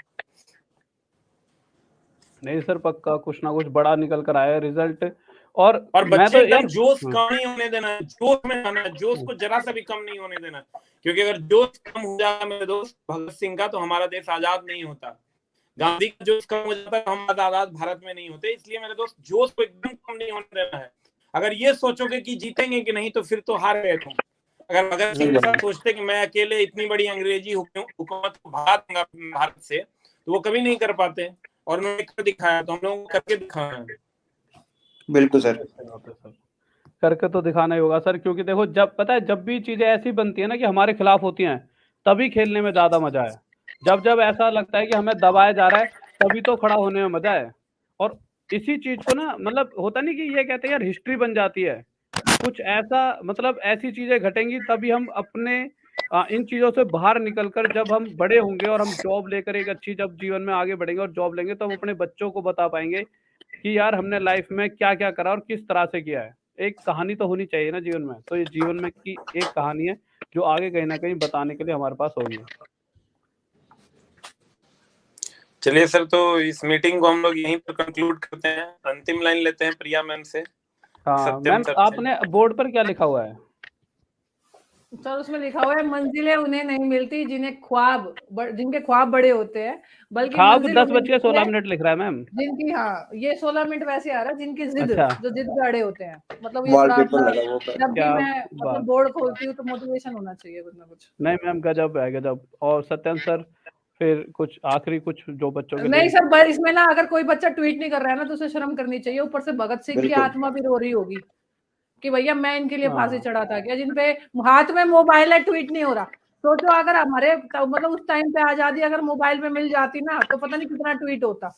नहीं सर पक्का कुछ ना कुछ बड़ा निकल कर आया रिजल्ट, और मैं बच्चे तो एकदम यार जोश कम नहीं होने देना, जोश में आना, जोश को जरा सा भी कम नहीं होने देना, क्योंकि अगर जोश कम हो जाएगा मेरे दोस्त भगत सिंह का, तो हमारा देश आजाद नहीं होता। गांधी का जोश कम हो जाता है तो हम आजाद भारत में नहीं होते। इसलिए मेरे दोस्त जोश को एकदम कम नहीं होने देना है। अगर ये सोचोगे कि जीतेंगे कि नहीं, तो फिर तो हार गए तुम। अगर भगत सिंह जैसा सोचते कि मैं अकेले इतनी बड़ी अंग्रेजी हुकूमत को भगा दूंगा भारत से, तो वो कभी नहीं कर पाते, और उन्होंने कर दिखाया, तो हम लोगों को करके दिखाना है। बिल्कुल सर। करके तो दिखाना ही होगा सर, क्योंकि देखो जब पता है जब भी चीजें ऐसी बनती है ना कि हमारे खिलाफ होती हैं, तभी खेलने में ज्यादा मजा है। जब जब ऐसा लगता है कि हमें दबाया जा रहा है, तभी तो खड़ा होने में मजा है। और इसी चीज को ना मतलब होता नहीं कि ये कहते हैं यार हिस्ट्री बन जाती है, कुछ ऐसा मतलब ऐसी चीजें घटेंगी तभी हम अपने इन चीजों से बाहर निकलकर जब हम बड़े होंगे और हम जॉब लेकर एक अच्छी जब जीवन में आगे बढ़ेंगे और जॉब लेंगे, तो हम अपने बच्चों को बता पाएंगे कि यार हमने लाइफ में क्या क्या करा और किस तरह से किया है। एक कहानी तो होनी चाहिए ना जीवन में, तो ये जीवन में की एक कहानी है जो आगे कहीं ना कहीं बताने के लिए हमारे पास होगी। चलिए सर, तो इस मीटिंग को हम लोग यहीं पर कंक्लूड करते हैं। अंतिम लाइन लेते हैं प्रिया मैम से। हाँ मैम, आपने बोर्ड पर क्या लिखा हुआ है? सर उसमें लिखा हुआ है मंजिलें उन्हें नहीं मिलती जिन्हें जिनके ख्वाब बड़े होते हैं, बल्कि ख्वाब 10:16 लिख रहा है मैम। जिनकी, हाँ ये 16 मिनट वैसे आ रहा है, जिनकी जिद, अच्छा। जो जिद पे अड़े होते हैं। मतलब ये प्रार्थना जब भी क्या मैं मतलब बोर्ड खोलती हूँ तो मोटिवेशन होना चाहिए कुछ ना कुछ। नहीं मैम, गजब है गजब। और सत्यम सर फिर कुछ आखिरी कुछ जो बच्चों के नहीं सर, इसमें ना अगर कोई बच्चा ट्वीट नहीं कर रहा है ना तो उसे शर्म करनी चाहिए। ऊपर से भगत सिंह की आत्मा भी रो रही होगी कि भैया मैं इनके लिए फांसी चढ़ा था क्या, जिनपे हाथ में मोबाइल है, ट्वीट नहीं हो रहा। सोचो अगर हमारे मतलब उस टाइम पे आजादी अगर मोबाइल में मिल जाती ना तो पता नहीं कितना ट्वीट होता।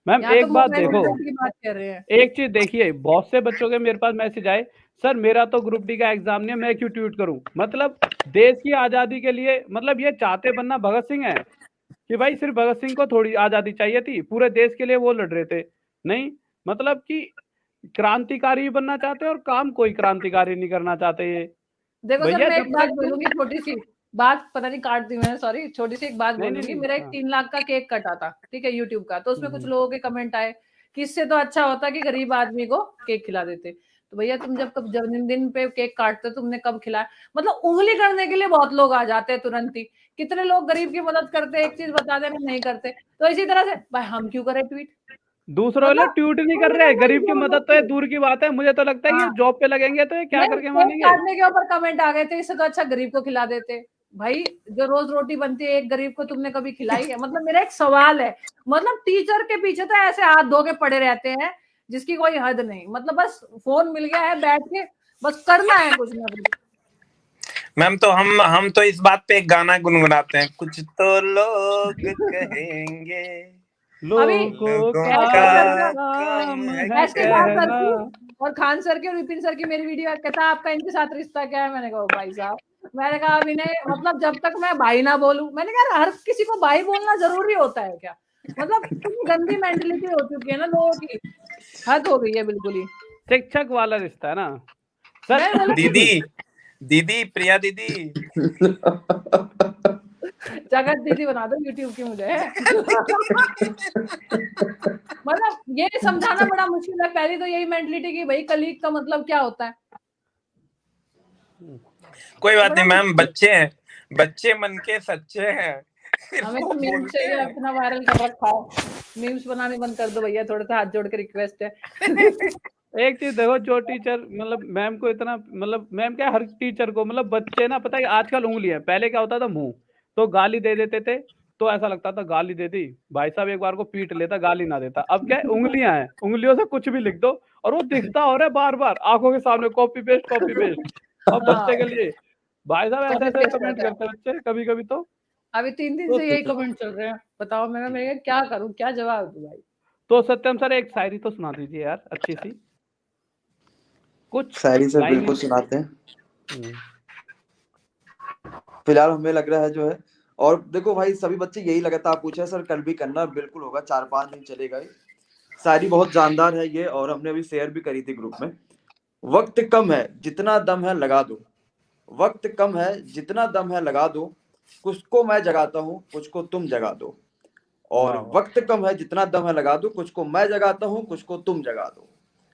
मैम एक बात देखो, बात कर रहे हैं, एक चीज देखिए, बहुत से बच्चों के मेरे पास मैसेज आए, सर मेरा तो ग्रुप डी का एग्जाम नहीं है, मैं क्यों ट्वीट करूं। मतलब देश की आजादी के लिए मतलब ये चाहते बनना भगत सिंह है कि भाई सिर्फ भगत सिंह को थोड़ी आजादी चाहिए थी, पूरे देश के लिए वो लड़ रहे थे। नहीं, मतलब कि क्रांतिकारी बनना चाहते और काम कोई क्रांतिकारी नहीं करना चाहते। ये देखो सर मैं एक बात बोलूंगी, छोटी सी बात, पता नहीं काट दी मैंने, सॉरी, छोटी सी एक बात बोलूंगी। मेरा एक 3 लाख का केक कटा था, ठीक है, यूट्यूब का। तो उसमें कुछ लोगों के कमेंट आए कि इससे तो अच्छा होता कि गरीब आदमी को केक खिला देते। तो भैया तुम जब कब जन्मदिन पे केक काटते तुमने कब खिलाया? मतलब उंगली करने के लिए बहुत लोग आ जाते हैं तुरंत ही। कितने लोग गरीब की मदद करते हैं, एक चीज बता देना नहीं करते। तो इसी तरह से भाई हम क्यों करें ट्वीट? दूसरों वाले ट्वीट नहीं कर रहे, गरीब की मदद तो दूर की बात है। मुझे तो लगता है कि जॉब पे लगेंगे तो ये क्या करके मानेंगे। काटने के ऊपर कमेंट आ गए थे, इससे तो अच्छा गरीब को खिला देते। भाई जो रोज रोटी बनती है एक गरीब को तुमने कभी खिलाई है? मतलब मेरा एक सवाल है, मतलब टीचर के पीछे तो ऐसे हाथ धो के पड़े रहते हैं जिसकी कोई हद नहीं। मतलब बस फोन मिल गया है, बैठ के बस करना है कुछ ना कुछ। मैम तो हम तो इस बात पे एक गाना गुनगुनाते हैं, कुछ तो लोग कहेंगे लोगों का काम है कहना। और खान सर के और विपिन सर की मेरी वीडियो कहता आपका इनके साथ रिश्ता क्या है? मैंने कहा भाई साहब, मैंने कहा अभी नहीं, मतलब जब तक मैं भाई ना बोलूं। मैंने कहा हर किसी को भाई बोलना जरूरी होता है क्या? मतलब इतनी गंदी मेंटलिटी हो चुकी है ना लोगों की, हद हो गई है बिल्कुल ही। शिक्षक वाला रिश्ता है ना सर। दीदी प्रिया दीदी जगत दीदी बना दो यूट्यूब की मुझे। मतलब ये समझाना बड़ा मुश्किल है। पहले तो यही मेंटलिटी कि भाई कलीग का मतलब क्या होता है। कोई बात नहीं मैम, बच्चे मन के सच्चे हैं। हमें तो मीम्स चाहिए, अपना वायरल कर रखा है। मीम्स बनाने बंद कर दो भैया, थोड़ा सा हाथ जोड़ के रिक्वेस्ट है। एक चीज देखो, जो टीचर मतलब मैम को इतना मतलब मैम क्या हर टीचर को मतलब बच्चे ना पता है आजकल उंगली है, पहले क्या होता था मुंह, तो गाली दे देते थे तो ऐसा लगता था गाली दे दी भाई साहब एक बार को पीट लेता, गाली ना देता। अब क्या उंगलियां हैं, उंगलियों से कुछ भी लिख दो और वो दिखता हो रहा है बार बार आंखों के सामने, कॉपी पेस्ट। और बच्चे के लिए भाई साहब ऐसे कमेंट करते हैं बच्चे कभी कभी। तो अभी 3 दिन से यही कमेंट चल रहे हैं, बताओ मैं क्या करूं, क्या जवाब दूं भाई। तो सत्यम सर एक शायरी तो सुना दीजिए यार अच्छी सी कुछ। शायरी सर बिल्कुल सुनाते हैं। फिलहाल हमें लग रहा है जो है, और देखो भाई सभी बच्चे यही लगातार पूछे सर कल भी करना, बिल्कुल होगा, 4-5 दिन चलेगा। शायरी बहुत जानदार है ये, और हमने अभी शेयर भी करी थी ग्रुप में। वक्त कम है जितना दम है लगा दो, वक्त कम है जितना दम है लगा दो, कुछ को मैं जगाता हूँ कुछ को तुम जगा दो। और वक्त कम है जितना दम है लगा दो, कुछ को मैं जगाता हूँ कुछ को तुम जगा दो।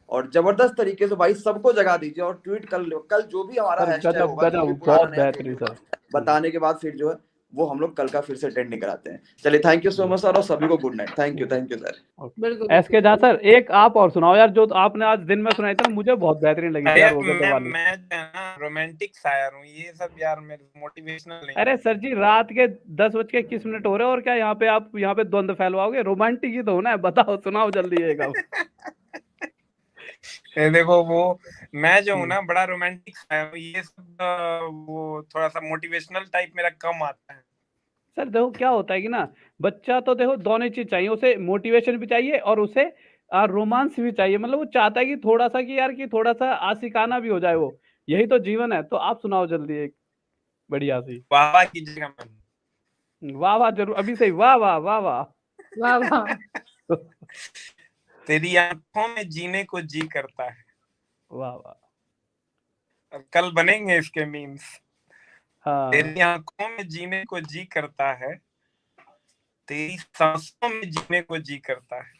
और जबरदस्त तरीके से भाई सबको जगा दीजिए और ट्वीट कल जो भी हमारा हैशटैग होगा, जो भी बहुत बेहतरीन सर, बताने के बाद फिर जो है वो हम लोग कल का फिर से ट्रेंडिंग कराते हैं। चलिए thank you so much sir, और सभी को good night. Thank you sir. बिल्कुल एसके झा सर एक आप और सुनाओ यार, जो आपने आज दिन में सुनाई थी ना मुझे बहुत बेहतरीन लगी यार। मैं रोमांटिक शायर हूँ, ये सब यार मेरे मोटिवेशनल नहीं। अरे सर जी रात के 10:21 हो रहे हैं और क्या यहाँ पे आप यहाँ पे द्वंद्व फैलवाओगे? रोमांटिक ही तो होना है, बताओ सुनाओ जल्दी एक। देखो वो मैं जो हूँ ना बड़ा रोमांटिक है, ये सब वो थोड़ा सा मोटिवेशनल टाइप मेरा कम आता है। सर देखो क्या होता है कि ना, बच्चा तो देखो दोनों चीज चाहिए उसे, मोटिवेशन भी चाहिए और उसे रोमांस भी चाहिए। मतलब वो चाहता है कि थोड़ा सा कि यार कि थोड़ा सा आशिकाना भी हो जाए, वो यही तो जीवन है। तो आप सुनाओ जल्दी एक बढ़िया सी। वाह वाह कीजिएगा मैम। वाह वाह जरूर, अभी से ही वाह वाह वाह वाह। वाह वाह। तेरी आंखों में जीने को जी करता है। वाह वाह। अब कल बनेंगे इसके मीम्स। हाँ तेरी आंखों में जीने को जी करता है, तेरी सांसों में जीने को जी करता है,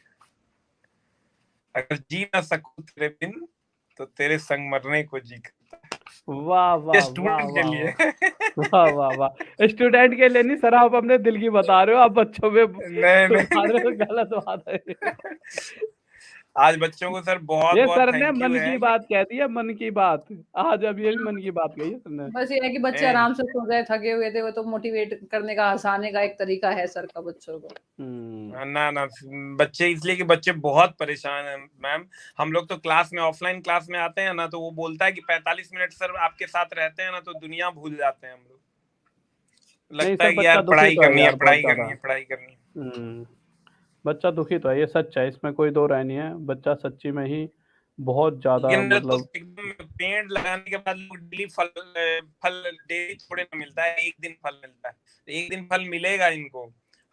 अगर जी ना सकूं तेरे बिन तो तेरे संग मरने को जी करता है। वाह ये वाह वाह स्टूडेंट के वाह लिए। वाह वाह वाह। स्टूडेंट के लिए नहीं सर, आप अपने दिल की बता रहे हो, आप बच्चों में नहीं बता रहे हो, नहीं गलत बात है। आज बच्चों को सर बहुत ये बहुत सर ने थैंक यू मन है। की बात कह दी है, मन की बात। आज अब ये भी मन की बात कही है सर ने। बस ये है कि बच्चे नहीं, आराम से सो गए, थके हुए थे, वो तो मोटिवेट करने का, हंसाने का एक तरीका है सर का बच्चों को। ना ना बच्चे इसलिए कि बच्चे बहुत परेशान हैं मैम। हम लोग तो क्लास में, ऑफलाइन क्लास में आते हैं ना, तो वो बोलता है कि 45 मिनट सर आपके साथ रहते हैं ना तो दुनिया भूल जाते हैं हम लोग। नहीं लगता सर, है कि बच्चा यार दुखी पढ़ाई तो है करनी है, यार बहुत पढ़ाई ज्यादा। करनी है, पढ़ाई करनी है। बच्चा दुखी तो है, ये सच है, इसमें कोई दो राय नहीं है। बच्चा सच्ची में ही बहुत ज्यादा लेकिन मेरे तो मतलब। एकदम पेड़ लगाने के बाद लोग डेली फल फल डेली थोड़े ना मिलता है, एक दिन फल मिलता है। एक दिन फल मिलेगा इनको,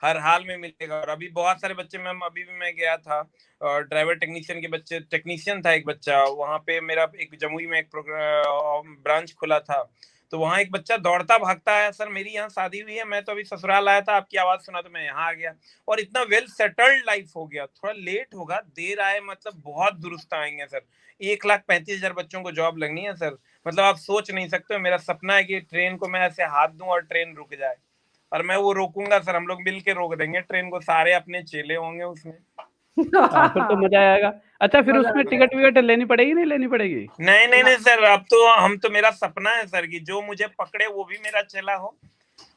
हर हाल में मिलेगा। और अभी बहुत सारे बच्चे, मैम अभी भी मैं गया था ड्राइवर टेक्नीशियन के बच्चे, टेक्नीशियन था एक बच्चा वहां पे, मेरा एक जमुई में एक ब्रांच खुला था, तो वहां एक बच्चा दौड़ता भागता है, सर मेरी यहाँ शादी हुई है, मैं तो अभी ससुराल आया था, आपकी आवाज सुना तो मैं यहाँ आ गया, और इतना वेल सेटल्ड लाइफ हो गया। थोड़ा लेट होगा, देर आए, मतलब बहुत दुरुस्त आएंगे सर। 1,35,000 बच्चों को जॉब लगनी है सर। मतलब आप सोच नहीं सकते, मेरा सपना है कि ट्रेन को मैं ऐसे हाथ दूं और ट्रेन रुक जाए, और मैं वो रोकूंगा सर, हम लोग मिल के रोक देंगे ट्रेन को, सारे अपने चेले होंगे उसमें। फिर तो मजा आएगा। अच्छा फिर मजा उसमें आ टिकट विकट लेनी पड़ेगी नहीं लेनी पड़ेगी? नहीं नहीं जाएगा। नहीं सर, अब तो हम तो, मेरा सपना है सर कि जो मुझे पकड़े वो भी मेरा चेला हो,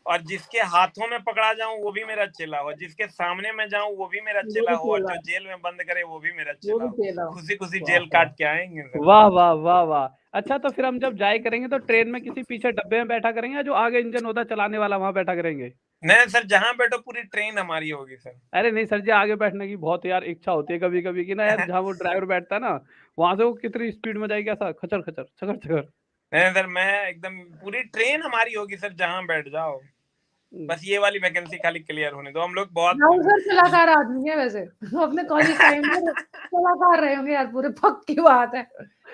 और जिसके हाथों में पकड़ा जाऊं वो भी मेरा चेला हो, जिसके सामने में जाऊं वो भी मेरा वो चेला भी हो, और चेला, जो जेल में बंद करे वो भी मेरा वो चेला भी हो। चेला। खुशी खुशी वाह जेल वाह काट के आएंगे सर। वाह वाह वाह वाह। अच्छा तो फिर हम जब जाए करेंगे तो ट्रेन में किसी पीछे डब्बे में बैठा करेंगे, या जो आगे इंजन होता है चलाने वाला वहां बैठा करेंगे? नहीं सर, जहां बैठो पूरी ट्रेन हमारी होगी सर। अरे नहीं सर जी, आगे बैठने की बहुत यार इच्छा होती है कभी कभी की ना यार, जहाँ वो ड्राइवर बैठता है ना, वहां से वो कितनी स्पीड में जाएगी, ऐसा खचर खचर छकर छकर। नहीं सर, मैं एकदम पूरी ट्रेन हमारी होगी सर, जहां बैठ जाओ, बस ये वाली वैकेंसी खाली क्लियर होने दो। हम लोग बहुत राहुल सर कलाकार आदमी है वैसे। अपने कॉलेज टाइम में कलाकार रहे होंगे यार, पूरे पक्की बात है,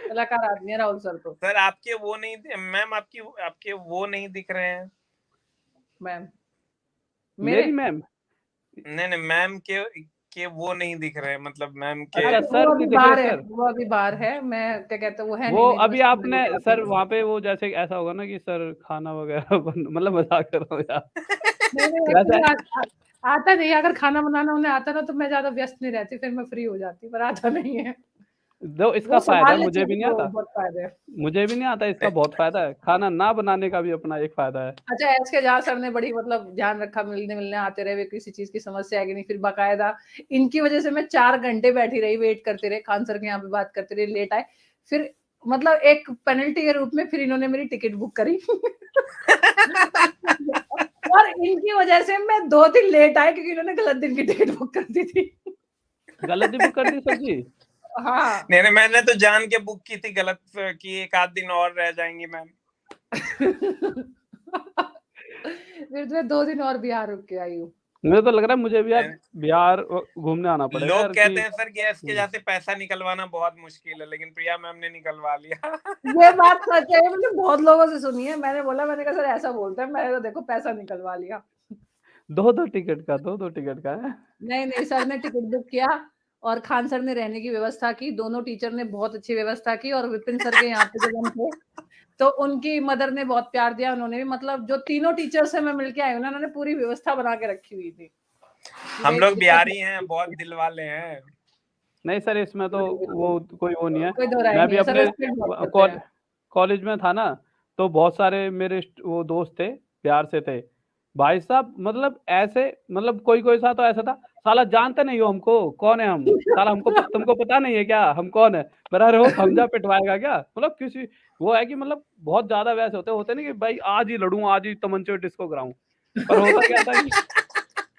कलाकार आदमी है राहुल सर तो। सर, आपके वो नहीं मैम, आपकी आपके वो नहीं दिख रहे हैं मैम मेरे, मेरी मैम? नहीं नहीं मैम के वो नहीं दिख रहे हैं, मतलब मैम के। अच्छा वो सर अभी नहीं दिख रहे बाहर है, सर? वो अभी बाहर है, मैं क्या कहते हैं, वो है वो नहीं मेरी अभी आपने सर मशीन। वहां पे वो जैसे ऐसा होगा ना कि सर खाना वगैरह मतलब मजाक कर रहा हूँ यार। नहीं वैसे एक्चुअली आता नहीं, अगर खाना बनाना उन्हें आता ना तो मैं ज्यादा व्यस्त नहीं रहती, फिर मैं फ्री हो जाती, पर आता नहीं है। दो इसका वो फायदा है, संभाल लेती मुझे है भी नहीं तो आता। बहुत फायदे है। मुझे भी नहीं आता, इसका बहुत फायदा है, खाना ना बनाने का भी अपना एक फायदा है। अच्छा एस के जहाँ सर ने बड़ी मतलब ध्यान रखा, मिलने मिलने आते रहे, किसी चीज की समस्या है कि नहीं, फिर बाकायदा इनकी वजह से मैं 4 घंटे बैठी रही, वेट करते रहे, खान सर के यहाँ पे बात करते रहे, लेट आए, फिर मतलब एक पेनल्टी के रूप में फिर इन्होंने मेरी टिकट बुक करी। और इनकी वजह से मैं 2 दिन लेट आए क्योंकि इन्होंने गलत दिन की टिकट बुक कर दी थी। गलत ही बुक कर दी सर जी? हाँ। नहीं मैंने तो जान के बुक की थी गलत, कि एक आध दिन और रह जाएंगी मैम। फिर मैं 2 दिन और बिहार रुक के आई हूँ। मुझे तो लग रहा है मुझे भी यार बिहार घूमने आना पड़ेगा लोग यार कहते कि। हैं सर कि इसके जहाँ से पैसा निकलवाना बहुत मुश्किल है, लेकिन प्रिया मैम ने निकलवा लिया। ये बात सच है, मैंने बहुत लोगों से सुनी है, मैंने कहा सर ऐसा बोलते हैं, मैंने तो देखो पैसा निकलवा लिया। दो टिकट का, दो टिकट का है। नहीं सर ने टिकट बुक किया, और खान सर ने रहने की व्यवस्था की, दोनों टीचर ने बहुत अच्छी व्यवस्था की, और विपिन सर के यहाँ पे जब हम थे तो उनकी मदर ने बहुत प्यार दिया, उन्होंने भी, मतलब जो तीनों टीचर से मैं मिलके आई हूँ ना, उन्होंने पूरी व्यवस्था बना के रखी हुई थी। हम लोग बिहारी हैं, बहुत दिल वाले हैं। नहीं सर, इसमें तो वो कोई वो नहीं है। कोई दो राय मैं भी नहीं है सर, अपने रेस्पेक्ट बहुत करते हैं। कॉलेज में था ना, तो बहुत सारे मेरे वो दोस्त थे, बिहार से थे, भाई साहब मतलब ऐसे, मतलब कोई कोई सा तो ऐसा था, साला जानते नहीं हो हमको, कौन है हम, साला हमको तुमको पता नहीं है क्या हम कौन है, मेरा रो हमजा पिटवाएगा क्या, मतलब किसी, वो है कि मतलब बहुत ज्यादा वैसे होते होते नहीं कि भाई आज ही लड़ूं, आज ही तमंचे डिस्को कराऊं, पर होता क्या था कि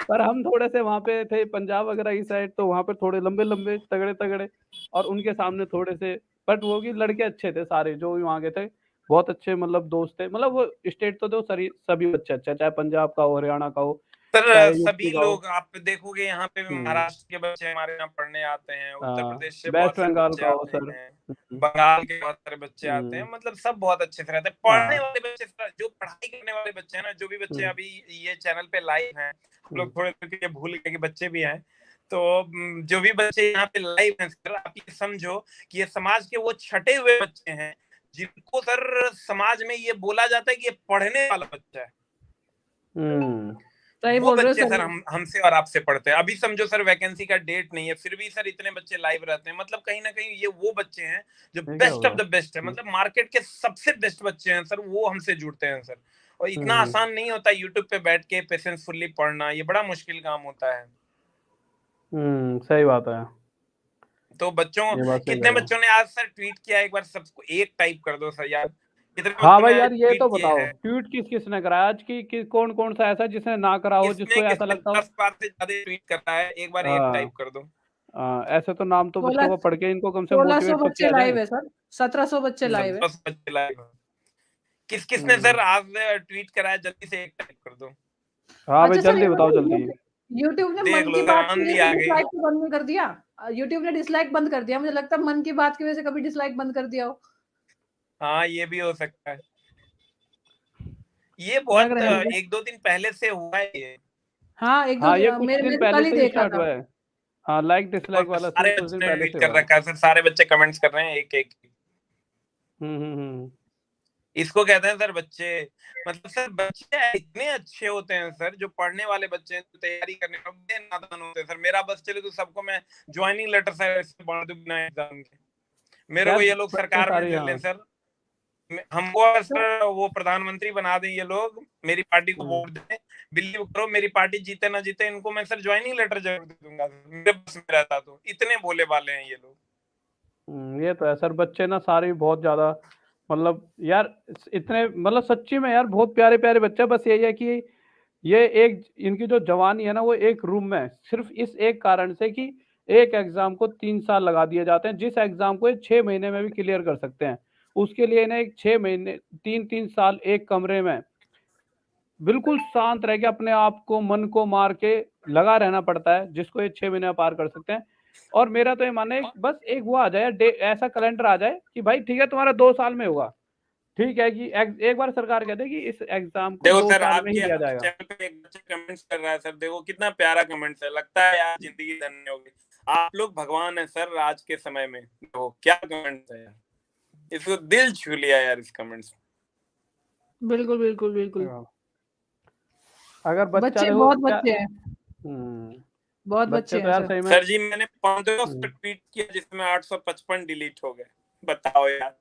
पर हम थोड़े से वहां पे थे पंजाब वगैरह की साइड, तो वहां पे थोड़े लंबे लंबे तगड़े तगड़े, और उनके सामने थोड़े से, बट वो भी लड़के अच्छे थे सारे जो भी वहां के थे, बहुत अच्छे मतलब दोस्त थे, मतलब वो स्टेट तो थे सभी सभी बच्चे अच्छे, चाहे पंजाब का हो, हरियाणा का हो, चाहे सर यूपी सभी का हो। लोग आप देखोगे यहाँ पे भी महाराष्ट्र के बच्चे हमारे यहाँ पढ़ने आते हैं, उत्तर प्रदेश से वेस्ट बहुत सारे बंगाल बच्चे का हो आते सर। हैं, बंगाल के बहुत सारे बच्चे आते हैं, हम्म, मतलब सब बहुत अच्छे से रहते हैं। पढ़ने वाले बच्चे सर, जो पढ़ाई करने वाले बच्चे हैं ना, जो भी बच्चे हम्म, अभी ये चैनल पे लाइव हैं, हम लोग थोड़े देर के लिए भूल गए कि बच्चे भी हैं, तो जो भी बच्चे यहाँ पे लाइव हैं सर, आप ये समझो कि ये समाज के वो छटे हुए बच्चे हैं जिनको सर समाज में ये बोला जाता है कि ये पढ़ने वाला बच्चा है। सही वो बोल रहे हो बच्चे सर। सर हमसे और आपसे पढ़ते हैं। अभी समझो सर वैकेंसी का डेट नहीं है, फिर भी सर इतने बच्चे लाइव रहते हैं, मतलब कहीं ना कहीं ये वो बच्चे हैं जो ये क्या हो बेस्ट ऑफ गया? द बेस्ट है, मतलब मार्केट के सबसे बेस्ट बच्चे हैं सर, वो हमसे जुड़ते हैं सर। और इतना आसान नहीं होता यूट्यूब पे बैठ के पेशेंसफुली पढ़ना, ये बड़ा मुश्किल काम होता है। सही बात है, तो बच्चों, ये बात सही कह कितने रहे हो। बच्चों ने आज सर ट्वीट किया, एक बार सबको एक टाइप कर दो सर यार, कितने हाँ बच्चों भाई ने आज यार ये ट्वीट तो किए बताओ, हैं? ट्वीट किस किसने कराया आज की कौन कौन सा ऐसा जिसने ना करा हो, किसने जिसको ऐसा किसने लगता हो। 10 बार से ज्यादा ट्वीट कर रहा है, एक बार एक हाँ टाइप कर दो। ऐसे तो नाम तो बच्चों सोलह को पढ़ के इनको कम से कम 1600 मोटिवेट तो बच्चे किया लाइव जाए। है सर, 1700 बच्चे लाइव है। 1700 बच्चे लाइव हैं। किस किसने हम्म, सर आज ट्वीट करा है, जल्दी से एक टाइप कर दो। हाँ भाई अच्छा सर, जल्दी बताओ जल्दी। यूट्यूब ने देख मन लो की सर, बात की आंधी वजह आ से गई। डिसलाइक तो बंद नहीं कर दिया। यूट्यूब ने डिसलाइक बंद कर दिया, मुझे लगता है मन की बात की वजह से कभी डिसलाइक बंद कर दिया हो। हाँ ये भी हो सकता है, ये लग बहुत रहा है मुझे। एक दो दिन पहले से हुआ है ये। हाँ, एक दो हाँ ये कुछ मेरे दिन मैंने पहले कल ही से ही देखा स्टार्ट था। हुआ है। हाँ लाइक डिसलाइक और वाला सीन सारे कुछ दिन बच्चों ने पहले ट्वीट से कर हुआ है। रखा है सर, सारे बच्चे कमेंट्स कर रहे हैं एक एक। हम्म। इसको कहते हैं सर बच्चे, मतलब सर बच्चे इतने अच्छे होते हैं सर, जो पढ़ने वाले बच्चे हैं, जो तैयारी करने में बड़े नादान होते हैं सर। मेरा बस चले तो सबको मैं ज्वाइनिंग लेटर सर ऐसे बांट दूं बिना एग्जाम के, मेरे को यार ये लोग बच्चे सरकार में सारे ले लें यहाँ। सर, हमको अगर सर वो प्रधानमंत्री बना दें ये लोग, मेरी पार्टी को वोट दें, बिलीव करो मेरी पार्टी जीते ना जीते, इनको मैं सर ज्वाइनिंग लेटर जरूर दे दूंगा मेरे बस में रहता तो। इतने भोले भाले हैं ये लोग। ये तो है सर, बच्चे ना सारे बहुत ज्यादा, मतलब यार इतने मतलब सच्ची में यार बहुत प्यारे प्यारे बच्चे हैं, बस यही है कि ये एक इनकी जो जवानी है ना वो एक रूम में है, सिर्फ इस एक कारण से कि एक एग्जाम को 3 साल लगा दिए जाते हैं, जिस एग्जाम को ये 6 महीने में भी क्लियर कर सकते हैं, उसके लिए इन्हें एक 6 महीने 3-3 साल एक कमरे में बिल्कुल शांत रह के अपने आप को मन को मार के लगा रहना पड़ता है, जिसको ये 6 महीने में पार कर सकते हैं। और मेरा तो ये मानना है बस एक वो आ जाए ऐसा कैलेंडर आ जाए कि भाई ठीक है तुम्हारा 2 साल में होगा, ठीक है कि एक बार सरकार कह दे कि इस एग्जाम को देखो दो सर साल में ही आपके दिया आपके जाएगा। चैनल पे एक बच्चा कमेंट्स कर रहा है सर, देखो कितना प्यारा कमेंट्स है, लगता है यार जिंदगी धन्य हो गई, आप लोग भगवान है सर आज के समय में। देखो क्या कमेंट्स है यार, इसको दिल छू लिया यार इस कमेंट्स। बिल्कुल बिल्कुल बिल्कुल। अगर बच्चा बच्चे देखो बहुत क्या, बच्चे हैं, बहुत बच्चे बच्चे तो हैं यार सर। सही में। सर जी मैंने 1500 ट्वीट किया जिसमें 855 डिलीट हो गए, बताओ यार,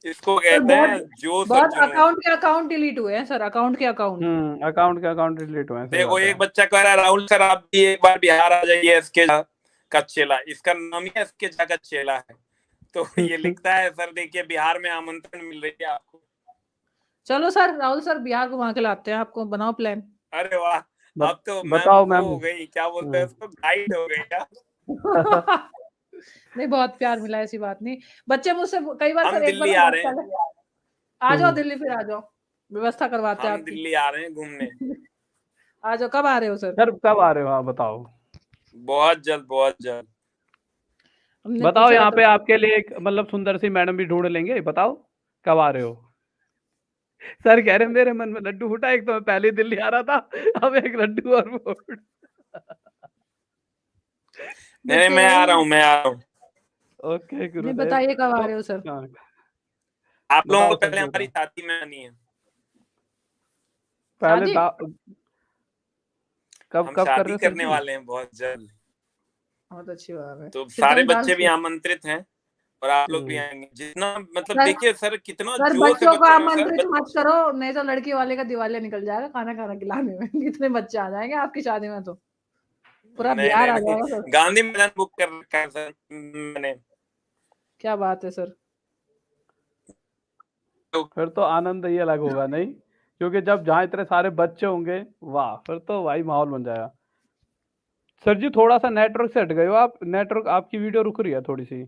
इसको सर कहते हैं जोश और बहुत जुनून। अकाउंट डिलीट हुए हैं सर, अकाउंट के अकाउंट। अकाउंट डिलीट हुए हैं, सही देखो बात है। एक बच्चा कह रहा है राहुल सर आप भी एक बार बिहार आ जाइए, एसके झा का चेला, इसका नाम ही एसके झा का चेला है, तो ये लिखता है सर देखिए बिहार में आमंत्रण मिल रही है आपको। चलो सर, राहुल सर बिहार घुमा के लाते हैं आपको, बनाओ प्लान। अरे वाह, अब तो मैम बताओ वो मैम। हो गई, क्या बोलते हैं उसको, गाइड हो गई क्या? नहीं, बहुत प्यार मिला, ऐसी बात नहीं। बच्चे मुझसे कई बार हम सर, एक बार दिल्ली आ रहे हैं, आ जाओ दिल्ली, फिर आ जाओ, व्यवस्था करवाते हैं हम आपकी। दिल्ली आ रहे हैं घूमने। आ जाओ, कब आ रहे हो सर? सर कब आ रहे हो आप बताओ। बहुत जल्द बहुत जल्द। हमने बताओ पूछा यहाँ था पे आपके लिए एक मतलब सुंदर सी मैडम भी ढूंढ लेंगे, बताओ कब आ रहे हो। सर कह रहे मेरे मन में लड्डू फूटा, एक तो मैं पहले ही दिल्ली आ रहा था, अब एक लड्डू और फूट। नहीं मैं आ रहा हूँ, मैं आ रहा हूँ। ओके नहीं, गुरुदेव। बताइए कब आ तो रहे हो सर? हाँ, आप लोगों को बताओ सर पहले जी हमारी बताओ। शादी में आनी है, पहले शादी? कब हम कब कर शादी रहे हो सर करने जी? वाले हैं बहुत जल्द, बहुत अच्छी बात है, तो फिर सारे कहीं बच्चे डांस भी आमंत्रित हैं, और आप लोग भी आएंगे। जितना मतलब सर- देखिए सर कितना सर जोर से बच्चों को बच्चों ने आमंत्रित मत करो, नहीं तो लड़की वाले का दिवालिया निकल जाएगा खाना खाना खिलाने में। कितने बच्चे आ जाएंगे आपकी शादी में, तो पूरा नहीं बिहार नहीं आ नहीं, जाएगा सर। गांधी मैदान बुक कर रखा है सर मैंने। क्या बात है सर। फिर तो आनंद ही अलग होगा नहीं, क्योंकि जब जहाँ इतने सारे बच्चे होंगे, वाह, फिर तो भाई माहौल बन जाएगा। सर जी थोड़ा सा नेटवर्क से हट गए हो आप, नेटवर्क आपकी वीडियो रुक रही है थोड़ी सी।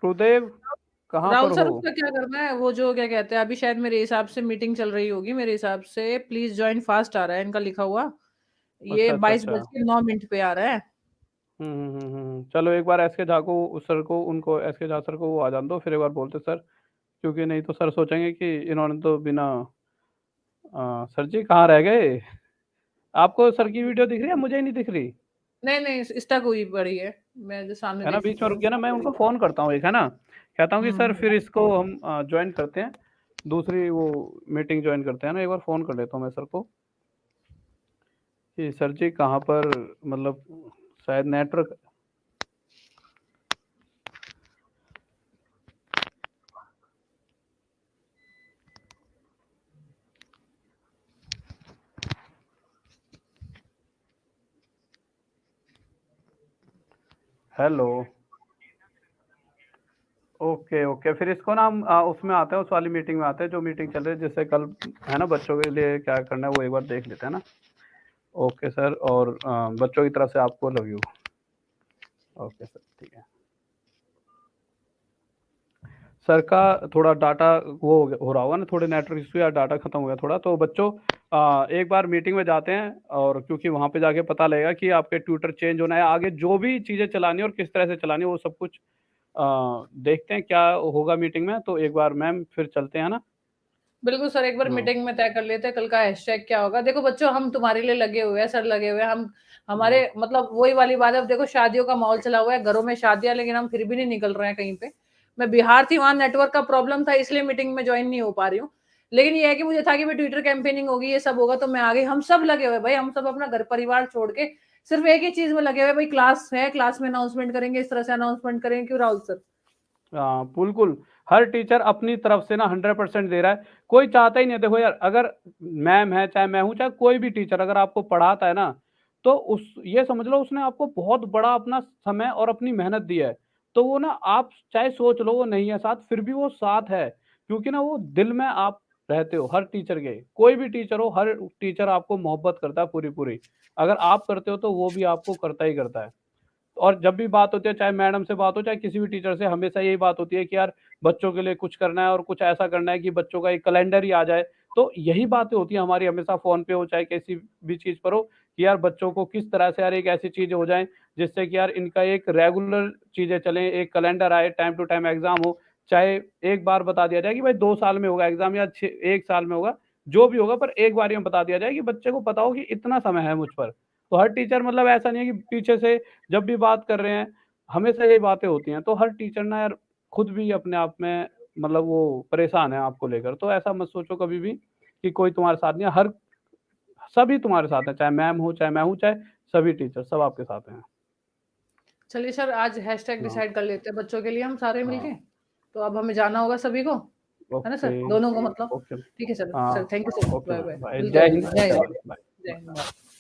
गुरुदेव कहाँ राहुल पर सर हो? उसका क्या करना है, वो जो क्या कहते हैं, अभी शायद मेरे हिसाब से मीटिंग चल रही होगी, मेरे हिसाब से प्लीज ज्वाइन फास्ट आ रहा है इनका लिखा हुआ, ये अच्छा अच्छा 22:09 पे आ रहा है। चलो एक बार एसके झा को, उस सर को, उनको एसके झा सर को वो आ जान दो, फिर एक बार बोलते सर, क्योंकि नहीं तो सर सोचेंगे कि इन्होंने तो बिना सर जी कहाँ रह गए। आपको सर की वीडियो दिख रही है, मुझे ही नहीं दिख रही नहीं नहीं, स्टक हुई पड़ी है, मैं जो सामने है ना, देख बीच सकती में हूँ। रुक गया ना, मैं उनको फोन करता हूँ एक, है ना, कहता हूँ कि सर फिर इसको हम ज्वाइन करते हैं, दूसरी वो मीटिंग ज्वाइन करते हैं ना, एक बार फोन कर लेता हूँ मैं सर को कि सर जी कहाँ पर, मतलब शायद नेटवर्क। हेलो, ओके ओके, फिर इसको ना हम उसमें आते हैं, उस वाली मीटिंग में आते हैं जो मीटिंग चल रही है, जिससे कल है ना बच्चों के लिए क्या करना है वो एक बार देख लेते हैं ना। ओके सर, और बच्चों की तरफ से आपको लव यू। ओके सर, ठीक है। सर का थोड़ा डाटा वो हो रहा होगा ना, थोड़े नेटवर्क इशू या डाटा खत्म हो गया थोड़ा, तो बच्चों एक बार मीटिंग में जाते हैं, और क्योंकि वहाँ पे जाके पता लगेगा कि आपके ट्यूटर चेंज होना है, आगे जो भी चीज़ें चलानी है और किस तरह से चलानी है वो सब कुछ देखते हैं क्या होगा मीटिंग में। तो एक बार मैम फिर चलते हैं ना। बिल्कुल सर, एक बार मीटिंग में तय कर लेते हैं कल का हैशटैग क्या होगा। देखो बच्चों, हम तुम्हारे लिए लगे हुए हैं, सर लगे हुए हैं, हम हमारे मतलब वही वाली बात है। अब देखो शादियों का माहौल चला हुआ है, घरों में शादियां, लेकिन हम फिर भी नहीं निकल रहे हैं कहीं पे। मैं बिहार थी, वहां नेटवर्क का प्रॉब्लम था, इसलिए मीटिंग में ज्वाइन नहीं हो पा रही हूँ। लेकिन ये है कि मुझे था कि ट्विटर कैंपेनिंग होगी, ये सब होगा, तो मैं आ गई। हम सब लगे हुए भाई, हम सब अपना घर परिवार छोड़ के सिर्फ एक ही चीज में लगे हुए भाई, क्लास है, क्लास में अनाउंसमेंट करेंगे, इस तरह से अनाउंसमेंट करेंगे। क्यों राहुल सर? हाँ बिल्कुल, हर टीचर अपनी तरफ से ना 100% दे रहा है, कोई चाहता ही नहीं है। देखो यार, अगर मैम है, चाहे मैं हूँ, चाहे कोई भी टीचर अगर आपको पढ़ाता है ना, तो उस ये समझ लो उसने आपको बहुत बड़ा अपना समय और अपनी मेहनत दी है। तो वो ना, आप चाहे सोच लो वो नहीं है साथ, फिर भी वो साथ है, क्योंकि ना वो दिल में आप रहते हो हर टीचर के। कोई भी टीचर हो, हर टीचर आपको मोहब्बत करता है पूरी पूरी। अगर आप करते हो तो वो भी आपको करता ही करता है। और जब भी बात होती है, चाहे मैडम से बात हो, चाहे किसी भी टीचर से, हमेशा यही बात होती है कि यार बच्चों के लिए कुछ करना है और कुछ ऐसा करना है कि बच्चों का एक कैलेंडर ही आ जाए। तो यही बातें होती हैं हमारी हमेशा, फ़ोन पे हो चाहे किसी भी चीज़ पर हो, कि यार बच्चों को किस तरह से यार एक ऐसी चीज़ें हो जाएँ जिससे कि यार इनका एक रेगुलर चीज़ें चलें, एक कैलेंडर आए, टाइम टू टाइम एग्ज़ाम हो। चाहे एक बार बता दिया जाए कि भाई 2 साल में होगा एग्ज़ाम या 1 साल में होगा, जो भी होगा, पर एक बारी में बता दिया जाए कि बच्चे को पता हो कि इतना समय है मुझ पर। तो हर टीचर, मतलब ऐसा नहीं है कि पीछे से जब भी बात कर रहे हैं, हमेशा यही बातें होती हैं। तो हर टीचर ना यार खुद भी अपने आप में, मतलब वो परेशान है आपको लेकर। तो ऐसा मत सोचो कभी भी कि कोई तुम्हारे साथ नहीं है, हर सभी तुम्हारे साथ हैं, चाहे मैम हो, चाहे मैं हूँ, चाहे सभी टीचर, सब आपके साथ हैं। चलिए सर, आज हैशटैग हाँ, डिसाइड कर लेते हैं बच्चों के लिए हम सारे हाँ, मिलके। तो अब हमें जाना होगा सभी को, है ना सर, ओके, दोनों को मतलब। ओके, ठीक है सर, हाँ, sir thank you sir, okay bye ma'am, bye, bye, मिलते जय हैं, हिंद, जय जय हिंद, भारत, बाय। जय हिंद।